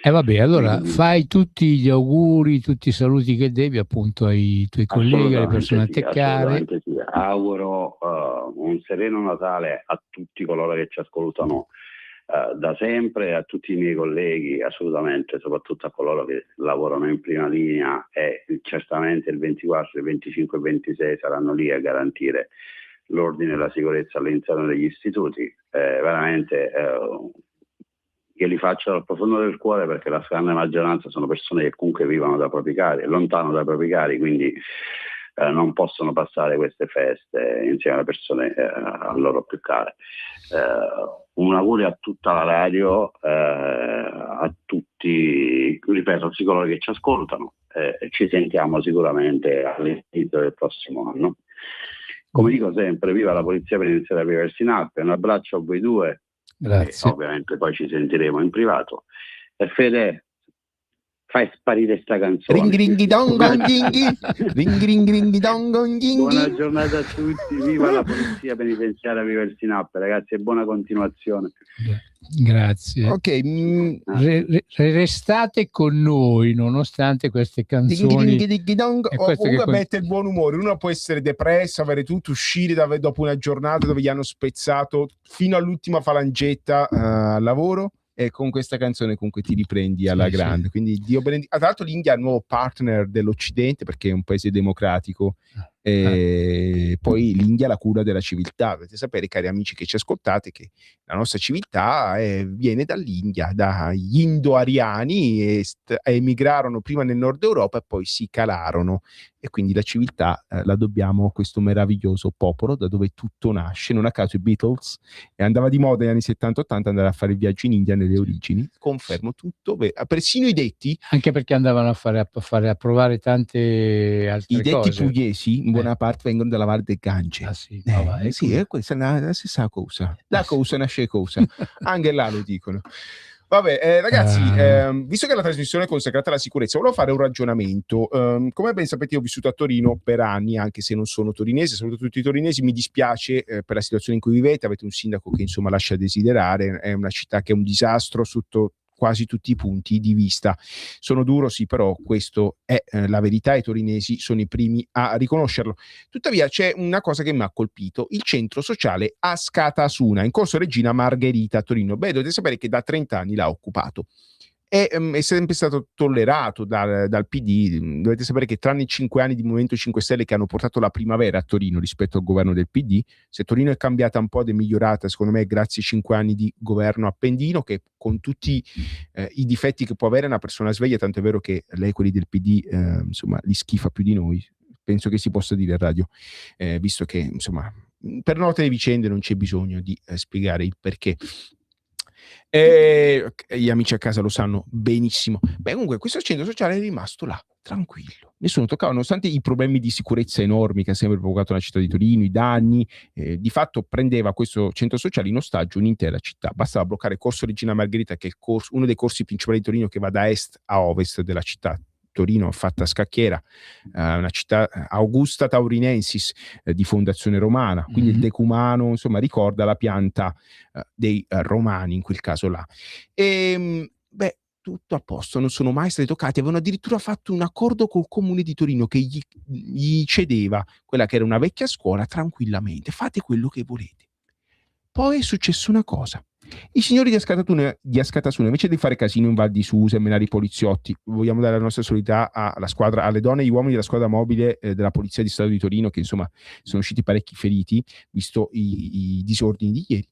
Vabbè, allora fai tutti gli auguri, tutti i saluti che devi appunto ai tuoi colleghi, alle persone a te care. Sì. Auguro un sereno Natale a tutti coloro che ci ascoltano da sempre, a tutti i miei colleghi, assolutamente, soprattutto a coloro che lavorano in prima linea e certamente il 24, il 25 e il 26 saranno lì a garantire l'ordine e la sicurezza all'interno degli istituti. Veramente io li faccio dal profondo del cuore, perché la grande maggioranza sono persone che comunque vivono dai propri cari, lontano dai propri cari, quindi non possono passare queste feste insieme alle persone a loro più care. Un augurio a tutta la radio, a tutti, ripeto, a tutti coloro che ci ascoltano, ci sentiamo sicuramente all'inizio del prossimo anno. Come dico sempre, viva la Polizia Penitenziaria Viva il Sinap, un abbraccio a voi due. Grazie. Ovviamente poi ci sentiremo in privato. E Fede, fai sparire sta canzone. Buona giornata a tutti, viva la Polizia Penitenziaria, viva il Sinap, ragazzi, e buona continuazione. Grazie. Ok, restate con noi nonostante queste canzoni. Comunque mette il buon umore. Uno può essere depresso, avere tutto, uscire dopo una giornata dove gli hanno spezzato fino all'ultima falangetta al lavoro, e con questa canzone comunque ti riprendi alla grande. Quindi Dio benendi. Tra l'altro l'India è il nuovo partner dell'Occidente perché è un paese democratico. Poi l'India ha la cura della civiltà. Dovete sapere, cari amici che ci ascoltate, che la nostra civiltà viene dall'India, dagli indo-ariani, emigrarono prima nel nord Europa e poi si calarono, e quindi la civiltà la dobbiamo a questo meraviglioso popolo da dove tutto nasce. Non a caso i Beatles, andava di moda negli anni 70-80 andare a fare il viaggio in India nelle origini. Confermo tutto, persino i detti, anche perché andavano a provare tante altre detti cose. pugliesi in buona parte vengono dalla Val del Gange. Questa è la stessa cosa. La cosa nasce cosa. Anche là lo dicono. Vabbè, ragazzi, visto che la trasmissione è consacrata alla sicurezza, volevo fare un ragionamento. Come ben sapete, io ho vissuto a Torino per anni, anche se non sono torinese. Saluto tutti i torinesi, mi dispiace per la situazione in cui vivete. Avete un sindaco che insomma lascia desiderare, è una città che è un disastro sotto quasi tutti i punti di vista. Sono duro, sì, però questo è la verità, i torinesi sono i primi a riconoscerlo. Tuttavia c'è una cosa che mi ha colpito: il centro sociale Askatasuna in Corso Regina Margherita a Torino. Dovete sapere che da 30 anni l'ha occupato. È sempre stato tollerato dal PD. Dovete sapere che tranne i 5 anni di Movimento 5 Stelle che hanno portato la primavera a Torino rispetto al governo del PD, se Torino è cambiata un po' ed è migliorata, secondo me grazie ai 5 anni di governo appendino, che con tutti i difetti che può avere una persona sveglia, tanto è vero che lei quelli del PD insomma li schifa più di noi, penso che si possa dire in radio, visto che insomma per note le vicende non c'è bisogno di spiegare il perché. Gli amici a casa lo sanno benissimo. Comunque questo centro sociale è rimasto là, tranquillo, nessuno toccava, nonostante i problemi di sicurezza enormi che ha sempre provocato la città di Torino, i danni, di fatto prendeva questo centro sociale in ostaggio un'intera città. Bastava bloccare Corso Regina Margherita, che è uno dei corsi principali di Torino, che va da est a ovest della città. Torino fatta scacchiera, una città Augusta Taurinensis di fondazione romana, quindi il decumano insomma ricorda la pianta dei romani in quel caso là. Tutto a posto, non sono mai stati toccati. Avevano addirittura fatto un accordo col comune di Torino che gli cedeva quella che era una vecchia scuola tranquillamente. Fate quello che volete. Poi è successa una cosa: i signori di Askatasuna, invece di fare casino in Val di Susa e menare i poliziotti, vogliamo dare la nostra solidarietà alla squadra, alle donne e agli uomini della squadra mobile della Polizia di Stato di Torino, che insomma sono usciti parecchi feriti visto i disordini di ieri.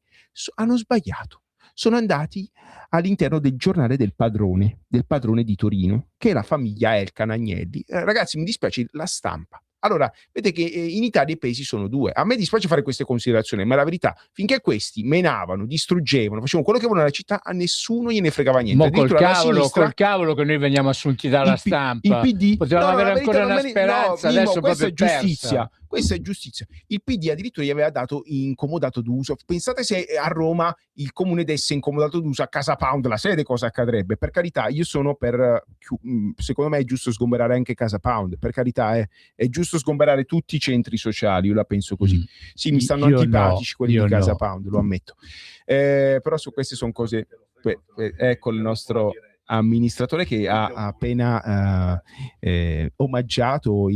Hanno sbagliato, sono andati all'interno del giornale del padrone di Torino, che è la famiglia Elkann Agnelli. Ragazzi, mi dispiace, La Stampa. Allora, vedete che in Italia i paesi sono due. A me dispiace fare queste considerazioni, ma la verità, finché questi menavano, distruggevano, facevano quello che volevano nella città, a nessuno gliene fregava niente. Col cavolo che noi veniamo assunti dalla Stampa. Il PD potevamo avere ancora una speranza, adesso questa è giustizia. Persa. Questa è giustizia. Il PD addirittura gli aveva dato incomodato d'uso. Pensate se a Roma il comune desse incomodato d'uso a Casa Pound, la sede, cosa accadrebbe? Per carità, io sono per, secondo me è giusto sgomberare anche Casa Pound, per carità, è giusto sgomberare tutti i centri sociali, io la penso così. Sì, mi stanno antipatici quelli di Casa Pound, lo ammetto. Però su queste sono cose, ecco il nostro amministratore che ha appena omaggiato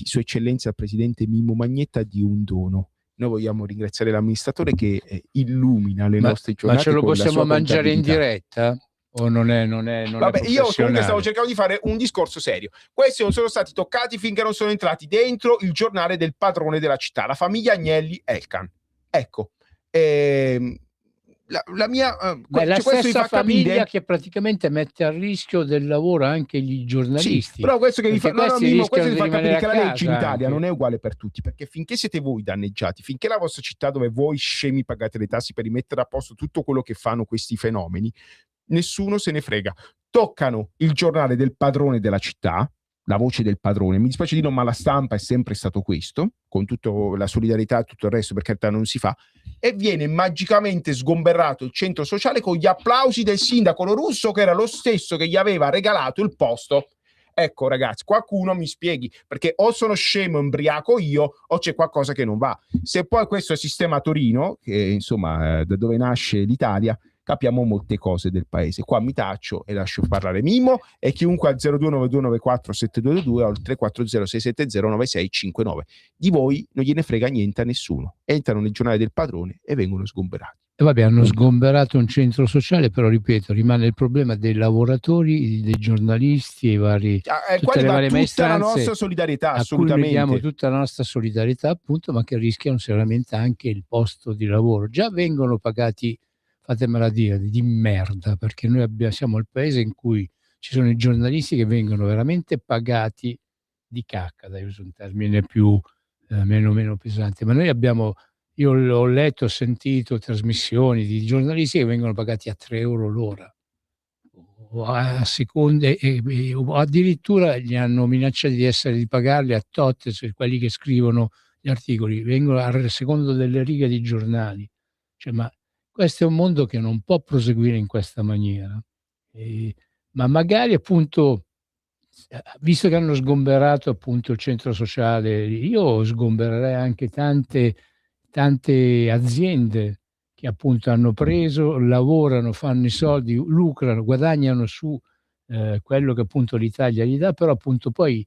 Sua Eccellenza il Presidente Mimmo Magnetta di un dono. Noi vogliamo ringraziare l'amministratore che illumina le nostre giornate. Ma ce lo possiamo mangiare in diretta? O non è Vabbè, io comunque stavo cercando di fare un discorso serio. Questi non sono stati toccati finché non sono entrati dentro il giornale del padrone della città, la famiglia Agnelli Elkann. Ecco, la mia la stessa famiglia che praticamente mette a rischio del lavoro anche gli giornalisti. Sì, però questo che vi fa capire che la legge in Italia non è uguale per tutti, perché finché siete voi danneggiati, finché la vostra città dove voi scemi pagate le tasse per rimettere a posto tutto quello che fanno questi fenomeni, nessuno se ne frega. toccano il giornale del padrone della città, la voce del padrone, mi dispiace dirlo, ma la stampa è sempre stato questo, con tutta la solidarietà e tutto il resto, perché in realtà non si fa, e viene magicamente sgomberrato il centro sociale con gli applausi del sindaco Lorusso, che era lo stesso che gli aveva regalato il posto. Ecco ragazzi, qualcuno mi spieghi, perché o sono scemo, embriaco io, o c'è qualcosa che non va. Se poi questo è il sistema Torino, che insomma da dove nasce l'Italia, capiamo molte cose del paese. Qua mi taccio e lascio parlare Mimmo e chiunque al 0292947222 o al 340-670-9659. Di voi non gliene frega niente a nessuno. Entrano nel giornale del padrone e vengono sgomberati. E vabbè, hanno sgomberato un centro sociale, però ripeto, rimane il problema dei lavoratori, dei giornalisti e i vari, tutte le varie maestranze, la nostra solidarietà, a assolutamente. cui diamo tutta la nostra solidarietà, appunto, ma che rischiano seriamente anche il posto di lavoro. Già vengono pagati, fatemela dire, di merda, perché noi siamo il paese in cui ci sono i giornalisti che vengono veramente pagati di cacca, dai, uso un termine più meno pesante, ma noi abbiamo... Io ho letto, ho sentito trasmissioni di giornalisti che vengono pagati a 3 euro l'ora, o a seconde, o addirittura gli hanno minacciato di pagarli a tot, cioè quelli che scrivono gli articoli, vengono a secondo delle righe di giornali. Cioè, ma questo è un mondo che non può proseguire in questa maniera. Ma magari appunto, visto che hanno sgomberato appunto il centro sociale, io sgombererei anche tante aziende che appunto hanno preso, lavorano, fanno i soldi, lucrano, guadagnano su quello che appunto l'Italia gli dà, però appunto poi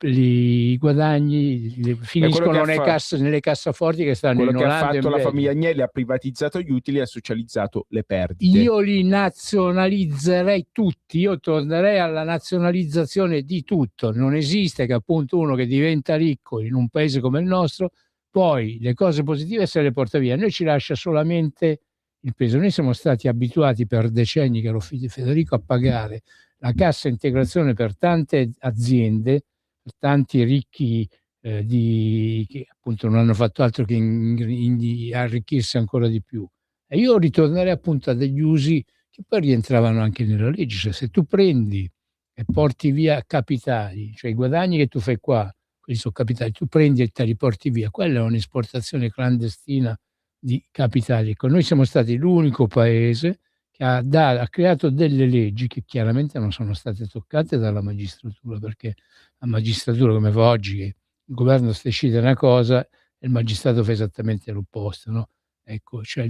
i guadagni finiscono nelle cassaforti che stanno in Olanda. Quello che ha fatto la famiglia Agnelli, ha privatizzato gli utili e ha socializzato le perdite. Io li nazionalizzerei tutti, io tornerei alla nazionalizzazione di tutto. Non esiste che appunto uno che diventa ricco in un paese come il nostro poi le cose positive se le porta via, noi ci lascia solamente il peso. Noi siamo stati abituati per decenni, caro Federico, a pagare la cassa integrazione per tante aziende, per tanti ricchi che appunto non hanno fatto altro che arricchirsi ancora di più. E io ritornerei appunto a degli usi che poi rientravano anche nella legge. Cioè, se tu prendi e porti via capitali, cioè i guadagni che tu fai qua, quelli sono capitali, tu prendi e te li porti via, quella è un'esportazione clandestina di capitali. Ecco, noi siamo stati l'unico paese che ha creato delle leggi che chiaramente non sono state toccate dalla magistratura, perché la magistratura, come fa oggi, che il governo decide una cosa e il magistrato fa esattamente l'opposto, no? Ecco, cioè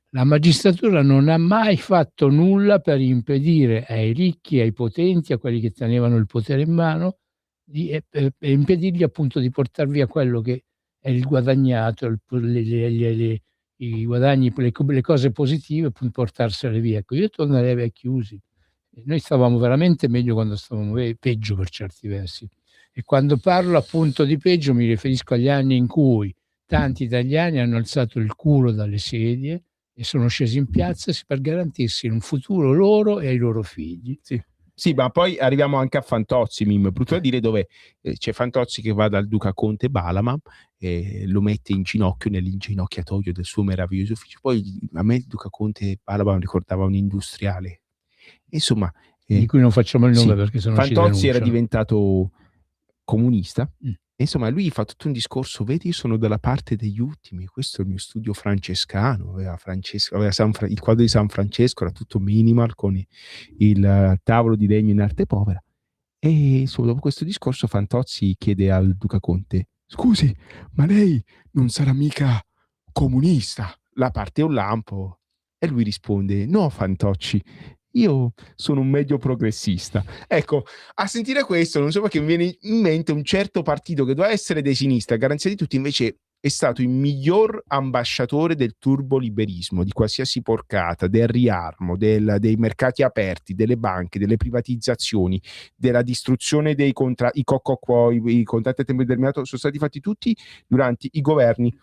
la magistratura non ha mai fatto nulla per impedire ai ricchi, ai potenti, a quelli che tenevano il potere in mano, e impedirgli appunto di portare via quello che è il guadagnato, i guadagni, le cose positive, portarsele via. Ecco, io tornerei ai vecchi usi. Noi stavamo veramente meglio quando stavamo peggio per certi versi. E quando parlo appunto di peggio mi riferisco agli anni in cui tanti italiani hanno alzato il culo dalle sedie e sono scesi in piazza per garantirsi un futuro loro e ai loro figli. Sì, ma poi arriviamo anche a Fantozzi, brutto da dire, dove c'è Fantozzi che va dal Duca Conte Balama e lo mette in ginocchio nell'inginocchiatoio del suo meraviglioso ufficio. Poi a me il Duca Conte Balama ricordava un industriale, insomma, di cui non facciamo il nome, perché sennò Fantozzi era diventato comunista. Insomma, lui fa tutto un discorso, vedi, io sono dalla parte degli ultimi, questo è il mio studio francescano, aveva il quadro di San Francesco, era tutto minimal, con il tavolo di legno in arte povera. E insomma, dopo questo discorso Fantozzi chiede al Duca Conte: scusi, ma lei non sarà mica comunista? La parte un lampo e lui risponde: no, Fantocci, io sono un medio progressista. Ecco, a sentire questo non so perché mi viene in mente un certo partito che doveva essere di sinistra, a garanzia di tutti, invece è stato il miglior ambasciatore del turboliberismo, di qualsiasi porcata, del riarmo, dei mercati aperti, delle banche, delle privatizzazioni, della distruzione dei contratti, i contratti a tempo determinato sono stati fatti tutti durante i governi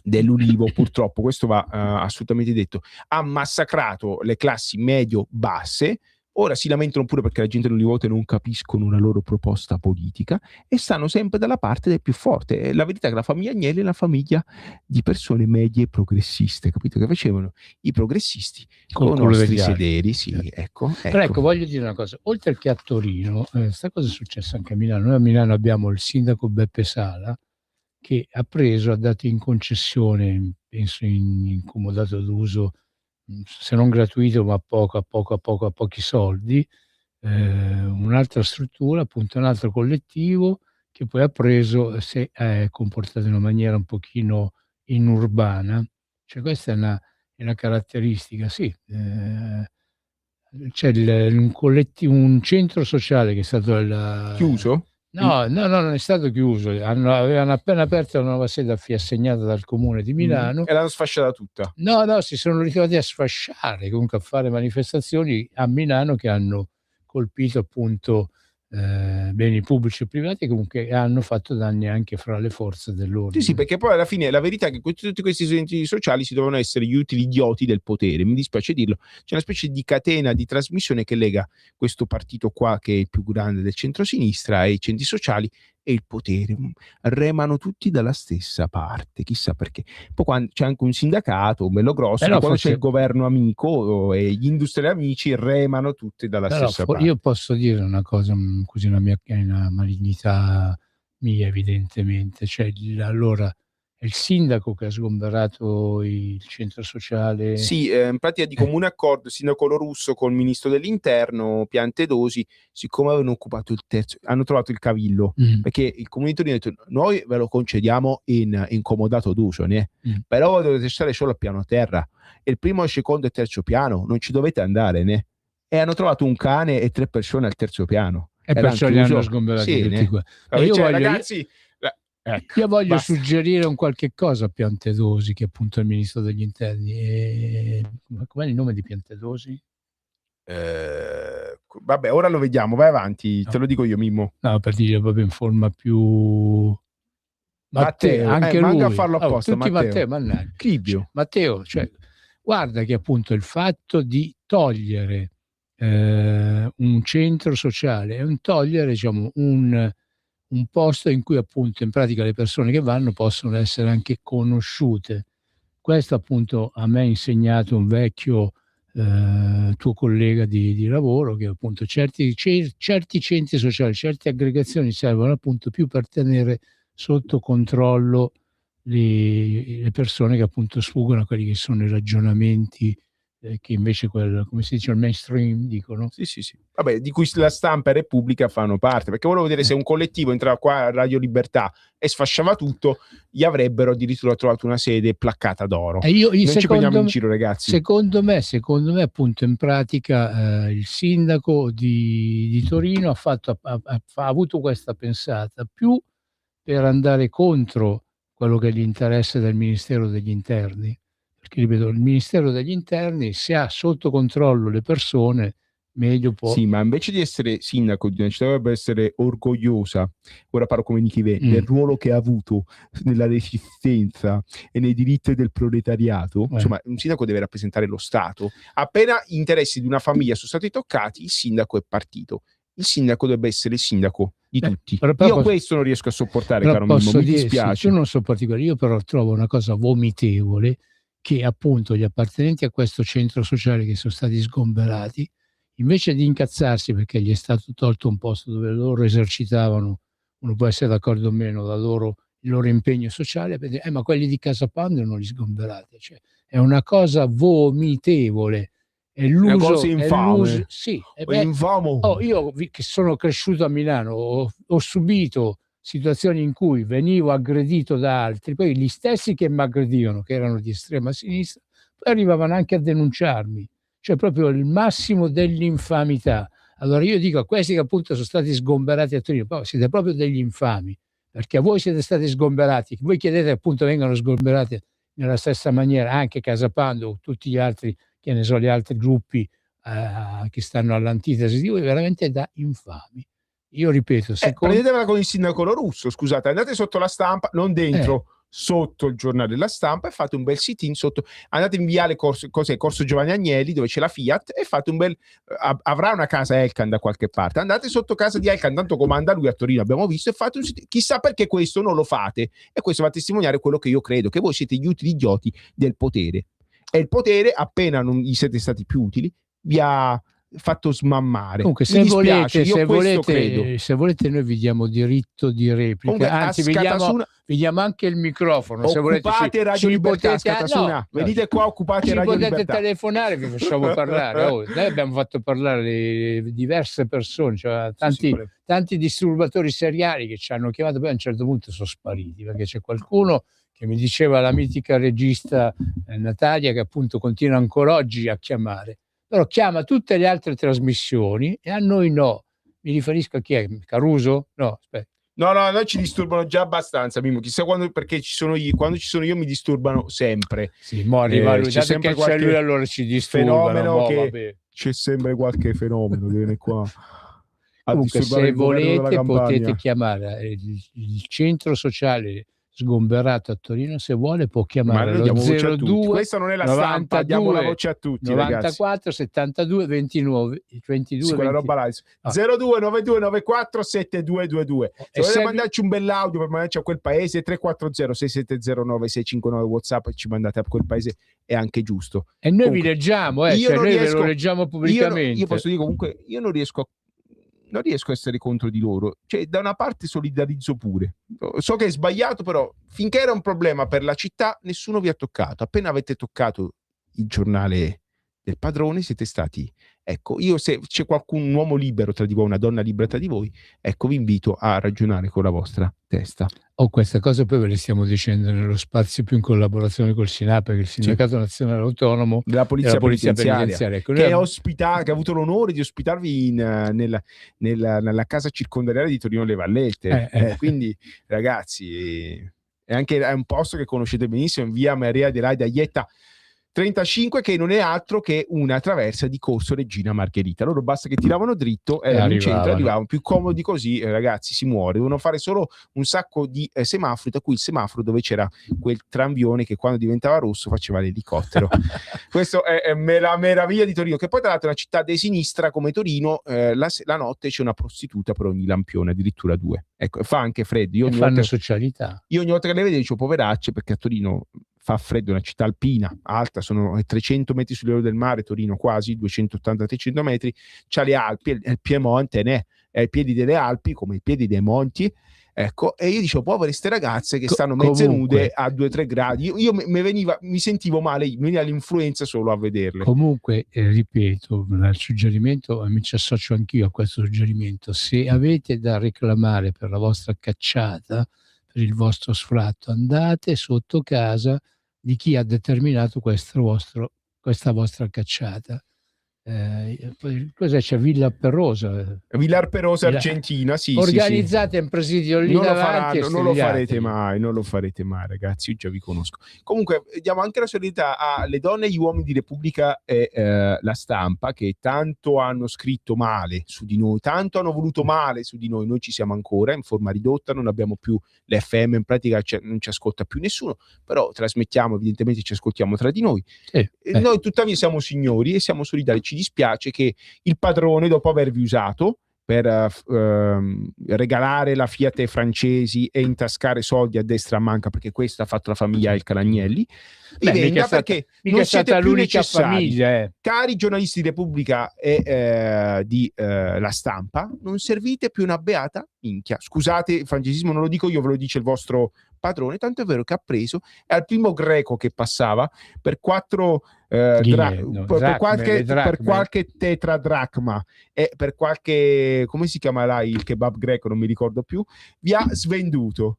dell'Ulivo. Purtroppo questo va assolutamente detto. Ha massacrato le classi medio-basse Ora si lamentano pure perché la gente non li vota e non capiscono una loro proposta politica e stanno sempre dalla parte del più forte. E la verità è che la famiglia Agnelli è una famiglia di persone medie e progressiste, capito? Che facevano i progressisti con i nostri sederi, sì, ecco. Però ecco, voglio dire una cosa, oltre che a Torino, sta cosa è successa anche a Milano. Noi a Milano abbiamo il sindaco Beppe Sala, che ha dato in concessione, penso in comodato d'uso, se non gratuito, ma a pochi soldi, un'altra struttura, appunto un altro collettivo che poi ha preso, si è comportato in una maniera un pochino inurbana. Cioè questa è una caratteristica, sì. C'è un centro sociale che è stato chiuso? No, non è stato chiuso. Avevano appena aperto una nuova sede assegnata dal comune di Milano. E l'hanno sfasciata tutta. No, si sono ritrovati a sfasciare, comunque a fare manifestazioni a Milano che hanno colpito appunto beni pubblici e privati, comunque hanno fatto danni anche fra le forze dell'ordine. Sì, perché poi alla fine la verità è che tutti questi enti sociali si devono essere gli utili idioti del potere, mi dispiace dirlo. C'è una specie di catena di trasmissione che lega questo partito qua, che è il più grande del centrosinistra, e i centri sociali e il potere, remano tutti dalla stessa parte, chissà perché. Poi quando c'è anche un sindacato bello grosso, quando c'è il governo amico e gli industriali amici, remano tutti dalla stessa parte. Io posso dire una cosa, così una malignità mia evidentemente, cioè allora è il sindaco che ha sgomberato il centro sociale. Sì, in pratica di comune accordo, il sindaco Lorusso con il ministro dell'interno Piantedosi, siccome avevano occupato il terzo, hanno trovato il cavillo, perché il comune di Torino ha detto: noi ve lo concediamo in comodato d'uso, però dovete stare solo al piano terra, e il primo, il secondo e il terzo piano non ci dovete andare, e hanno trovato un cane e 3 persone al terzo piano. E perciò li hanno sgomberati tutti qua. Ragazzi... Ecco, io voglio suggerire un qualche cosa a Piantedosi, che è appunto il ministro degli interni. Com'è il nome di Piantedosi? Vabbè, ora lo vediamo, vai avanti, te lo dico io, Mimmo. No, per dire proprio in forma più... Matteo, anche lui. Manca a farlo apposta, Matteo, mannaggia. Matteo, cioè, guarda che appunto il fatto di togliere un centro sociale è un togliere, diciamo, un posto in cui appunto in pratica le persone che vanno possono essere anche conosciute. Questo appunto a me ha insegnato un vecchio tuo collega di lavoro, che appunto certi centri sociali, certe aggregazioni servono appunto più per tenere sotto controllo le persone che appunto sfuggono a quelli che sono i ragionamenti che invece come si dice, il mainstream dicono. Sì. Vabbè, di cui la stampa e Repubblica fanno parte, perché volevo vedere se un collettivo entrava qua a Radio Libertà e sfasciava tutto, gli avrebbero addirittura trovato una sede placcata d'oro. Non ci prendiamo in giro, ragazzi. Secondo me appunto in pratica il sindaco di Torino ha avuto questa pensata più per andare contro quello che è l'interesse del Ministero degli Interni. Perché, ripeto, il Ministero degli Interni, se ha sotto controllo le persone, meglio può. Sì, ma invece di essere sindaco di una città dovrebbe essere orgogliosa, ora parlo come Nichive, del ruolo che ha avuto nella resistenza e nei diritti del proletariato. Insomma, un sindaco deve rappresentare lo Stato. Appena gli interessi di una famiglia sono stati toccati, il sindaco è partito. Il sindaco dovrebbe essere il sindaco di tutti. Io questo non riesco a sopportare, caro Mimmo, mi dispiace. Sì, tu non sopporti quello, io però trovo una cosa vomitevole, che appunto gli appartenenti a questo centro sociale che sono stati sgomberati, invece di incazzarsi perché gli è stato tolto un posto dove loro esercitavano, uno può essere d'accordo o meno, il loro impegno sociale, ma quelli di Casa Pound non li sgomberate. Cioè, è una cosa vomitevole. È l'uso, una cosa infame. Infamo. Io che sono cresciuto a Milano ho subito situazioni in cui venivo aggredito da altri, poi gli stessi che mi aggredivano, che erano di estrema sinistra, poi arrivavano anche a denunciarmi, cioè proprio il massimo dell'infamità. Allora io dico a questi che appunto sono stati sgomberati a Torino: siete proprio degli infami, perché a voi siete stati sgomberati, voi chiedete appunto vengano sgomberati nella stessa maniera anche Casa Pound o tutti gli altri, che ne so, gli altri gruppi che stanno all'antitesi di voi, veramente da infami. Io ripeto, prendetela con il sindaco Lorusso, scusate, andate sotto la stampa, non dentro, sotto il giornale della Stampa e fate un bel sit-in sotto, andate in viale Corso Giovanni Agnelli dove c'è la Fiat e fate un bel, avrà una casa Elkann da qualche parte, andate sotto casa di Elkann, tanto comanda lui a Torino, abbiamo visto, e fate un sit-in. Chissà perché questo non lo fate, e questo va a testimoniare quello che io credo, che voi siete gli utili idioti del potere, e il potere, appena non gli siete stati più utili, vi ha fatto smammare. Comunque, se volete, noi vi diamo diritto di replica. Comunque, anzi vi diamo anche il microfono. Se volete, Radio Libertà, venite qua, occupate Radio Libertà. Potete telefonare, vi facciamo parlare. Noi abbiamo fatto parlare diverse persone, cioè tanti disturbatori seriali che ci hanno chiamato, poi a un certo punto sono spariti, perché c'è qualcuno che mi diceva, la mitica regista Natalia, che appunto continua ancora oggi a chiamare. Però chiama tutte le altre trasmissioni e a noi no. Mi riferisco a chi è? Caruso? No, aspetta. No, noi ci disturbano già abbastanza, Mimmo. Chissà quando, perché quando ci sono io mi disturbano sempre. Sì, mo arriva lui, dato che c'è lui, allora ci disturbano. C'è sempre qualche fenomeno che viene qua. Comunque, se volete potete chiamare il centro sociale sgomberato a Torino, se vuole può chiamare lo 02. Questa non è la 92, Stampa, diamo la voce a tutti, 94 ragazzi. 72 29 22 quella roba là. 02 92 94 7222. Se volete mandarci un bell'audio per mandarci a quel paese, 340 6709 659 WhatsApp, e ci mandate a quel paese, è anche giusto. E noi vi leggiamo, noi ve lo leggiamo pubblicamente. Io posso dire, comunque, io non riesco a essere contro di loro, cioè da una parte solidarizzo pure, so che è sbagliato, però finché era un problema per la città nessuno vi ha toccato, appena avete toccato il giornale del padrone siete stati, ecco, io, se c'è un uomo libero tra di voi, una donna libera tra di voi, ecco, vi invito a ragionare con la vostra testa. Queste cose poi ve le stiamo dicendo nello spazio, più in collaborazione col SINAP, che è il Sindacato Nazionale Autonomo della Polizia Penitenziaria. Ecco, che ha avuto l'onore di ospitarvi nella casa circondariale di Torino Le Vallette. Quindi, ragazzi, è un posto che conoscete benissimo, in via Maria Adelaide Aietta 35, che non è altro che una traversa di Corso Regina Margherita. Loro basta che tiravano dritto e in centro arrivavano. Più comodi così, ragazzi, si muore. Devono fare solo un sacco di semafori, da cui il semaforo dove c'era quel tramvione che quando diventava rosso faceva l'elicottero. Questo è la meraviglia di Torino, che poi tra l'altro è una città di sinistra come Torino, la notte c'è una prostituta per ogni lampione, addirittura 2. Ecco, fa anche freddo. Fanno socialità. Io ogni volta che le vedo dico poveracce, perché a Torino fa freddo, è una città alpina, alta, sono 300 metri sul livello del mare, Torino quasi, 280-300 metri, c'ha le Alpi, il Piemonte è ai piedi delle Alpi, come i piedi dei monti, ecco, e io dicevo, povere ste ragazze che stanno mezze nude a 2-3 gradi, io mi sentivo male, mi veniva l'influenza solo a vederle. Comunque, ripeto, il suggerimento, mi ci associo anch'io a questo suggerimento, se avete da reclamare per la vostra cacciata, per il vostro sfratto, andate sotto casa di chi ha determinato questa vostra cacciata. Cos'è? C'è Villa Perrosa, Argentina, sì, organizzate un presidio lì davanti. Non lo farete mai, ragazzi, io già vi conosco. Comunque diamo anche la solidarietà alle donne e agli uomini di Repubblica e la Stampa, che tanto hanno scritto male su di noi, tanto hanno voluto male su di noi. Noi ci siamo ancora in forma ridotta, non abbiamo più l'FM, in pratica non ci ascolta più nessuno, però trasmettiamo, evidentemente ci ascoltiamo tra di noi. Noi tuttavia siamo signori e siamo solidari. Ci dispiace che il padrone, dopo avervi usato per regalare la Fiat ai francesi e intascare soldi a destra a manca, perché questo ha fatto la famiglia Elkann Agnelli, venga, perché non siete più necessari. Famiglia, Cari giornalisti di Repubblica e di La Stampa, non servite più una beata minchia. Scusate il francesismo, non lo dico io, ve lo dice il vostro padrone, tanto è vero che ha preso, è al primo greco che passava per 4 per qualche tetradracma e per qualche, come si chiama là il kebab greco, non mi ricordo più, vi ha svenduto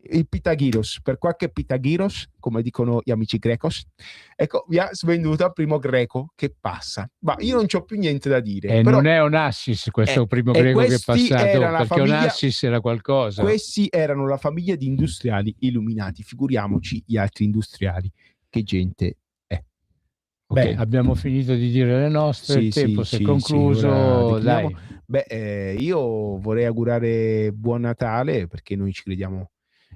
il pitagiros, per qualche pitagiros, come dicono gli amici grecos, ecco, vi ha svenduto al primo greco che passa. Ma io non c'ho più niente da dire. Però, non è Onassis questo primo greco che è passato, perché Onassis era qualcosa. Questi erano la famiglia di industriali illuminati, figuriamoci gli altri industriali, che gente è. Okay. Abbiamo finito di dire le nostre, il tempo si è concluso. Dai. Io vorrei augurare buon Natale, perché noi ci crediamo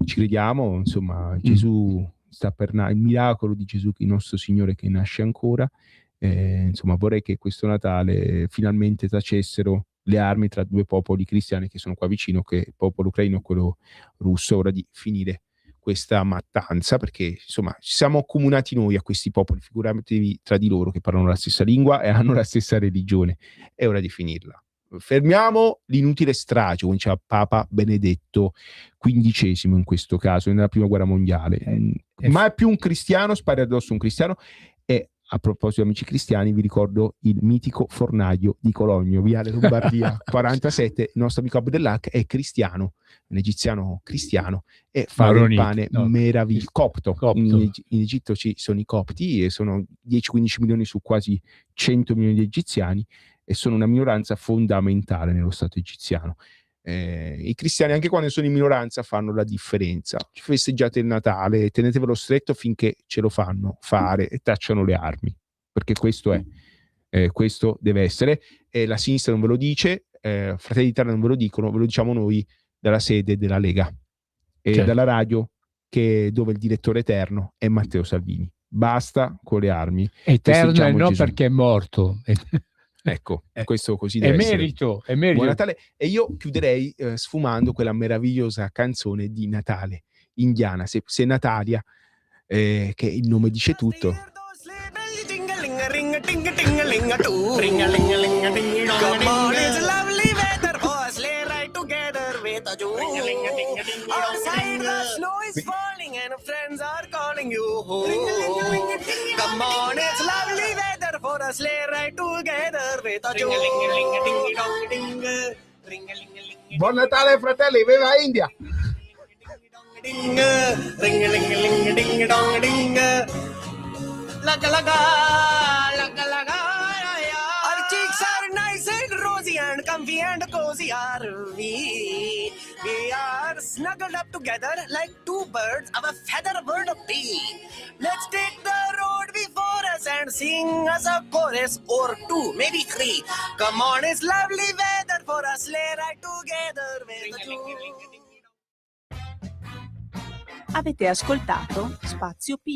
ci crediamo, insomma, Gesù sta per il miracolo di Gesù, il nostro Signore che nasce ancora. Insomma, vorrei che questo Natale finalmente tacessero le armi tra due popoli cristiani che sono qua vicino, che il popolo ucraino e quello russo. È ora di finire questa mattanza, perché insomma ci siamo accomunati noi a questi popoli, figuratevi tra di loro che parlano la stessa lingua e hanno la stessa religione. È ora di finirla. Fermiamo l'inutile strage, come diceva Papa Benedetto XV in questo caso, nella prima guerra mondiale. Ma è più un cristiano, spari addosso un cristiano. E a proposito di amici cristiani, vi ricordo il mitico fornaio di Cologno, Viale Lombardia 47. Il nostro amico Abdelhak è cristiano, un egiziano cristiano, e fa del pane meraviglioso. Copto. In Egitto ci sono i copti, e sono 10-15 milioni su quasi 100 milioni di egiziani, e sono una minoranza fondamentale nello Stato egiziano. I cristiani, anche quando sono in minoranza, fanno la differenza. Festeggiate il Natale, tenetevelo stretto finché ce lo fanno fare e tacciano le armi, perché questo è, questo deve essere. La sinistra non ve lo dice, Fratelli d'Italia non ve lo dicono, ve lo diciamo noi dalla sede della Lega e dalla radio, dove il direttore eterno è Matteo Salvini. Basta con le armi. Eterno è no, perché è morto. Ecco, questo così deve essere. È merito. Buon Natale. E io chiuderei sfumando quella meravigliosa canzone di Natale indiana, se Natalia, che il nome dice tutto. Outside the snow is falling and friends are calling you home. Come on, it's lovely weather for a sleigh ride together with a Joe. Buon Natale fratelli, viva India! Our cheeks are nice and rosy and comfy and cozy are we. We are snuggled up together like two birds of a feather bird of tea. Let's take the road before us and sing us a chorus or two, maybe three. Come on, it's lovely weather for a sleigh ride together with the two. Avete ascoltato Spazio Pio.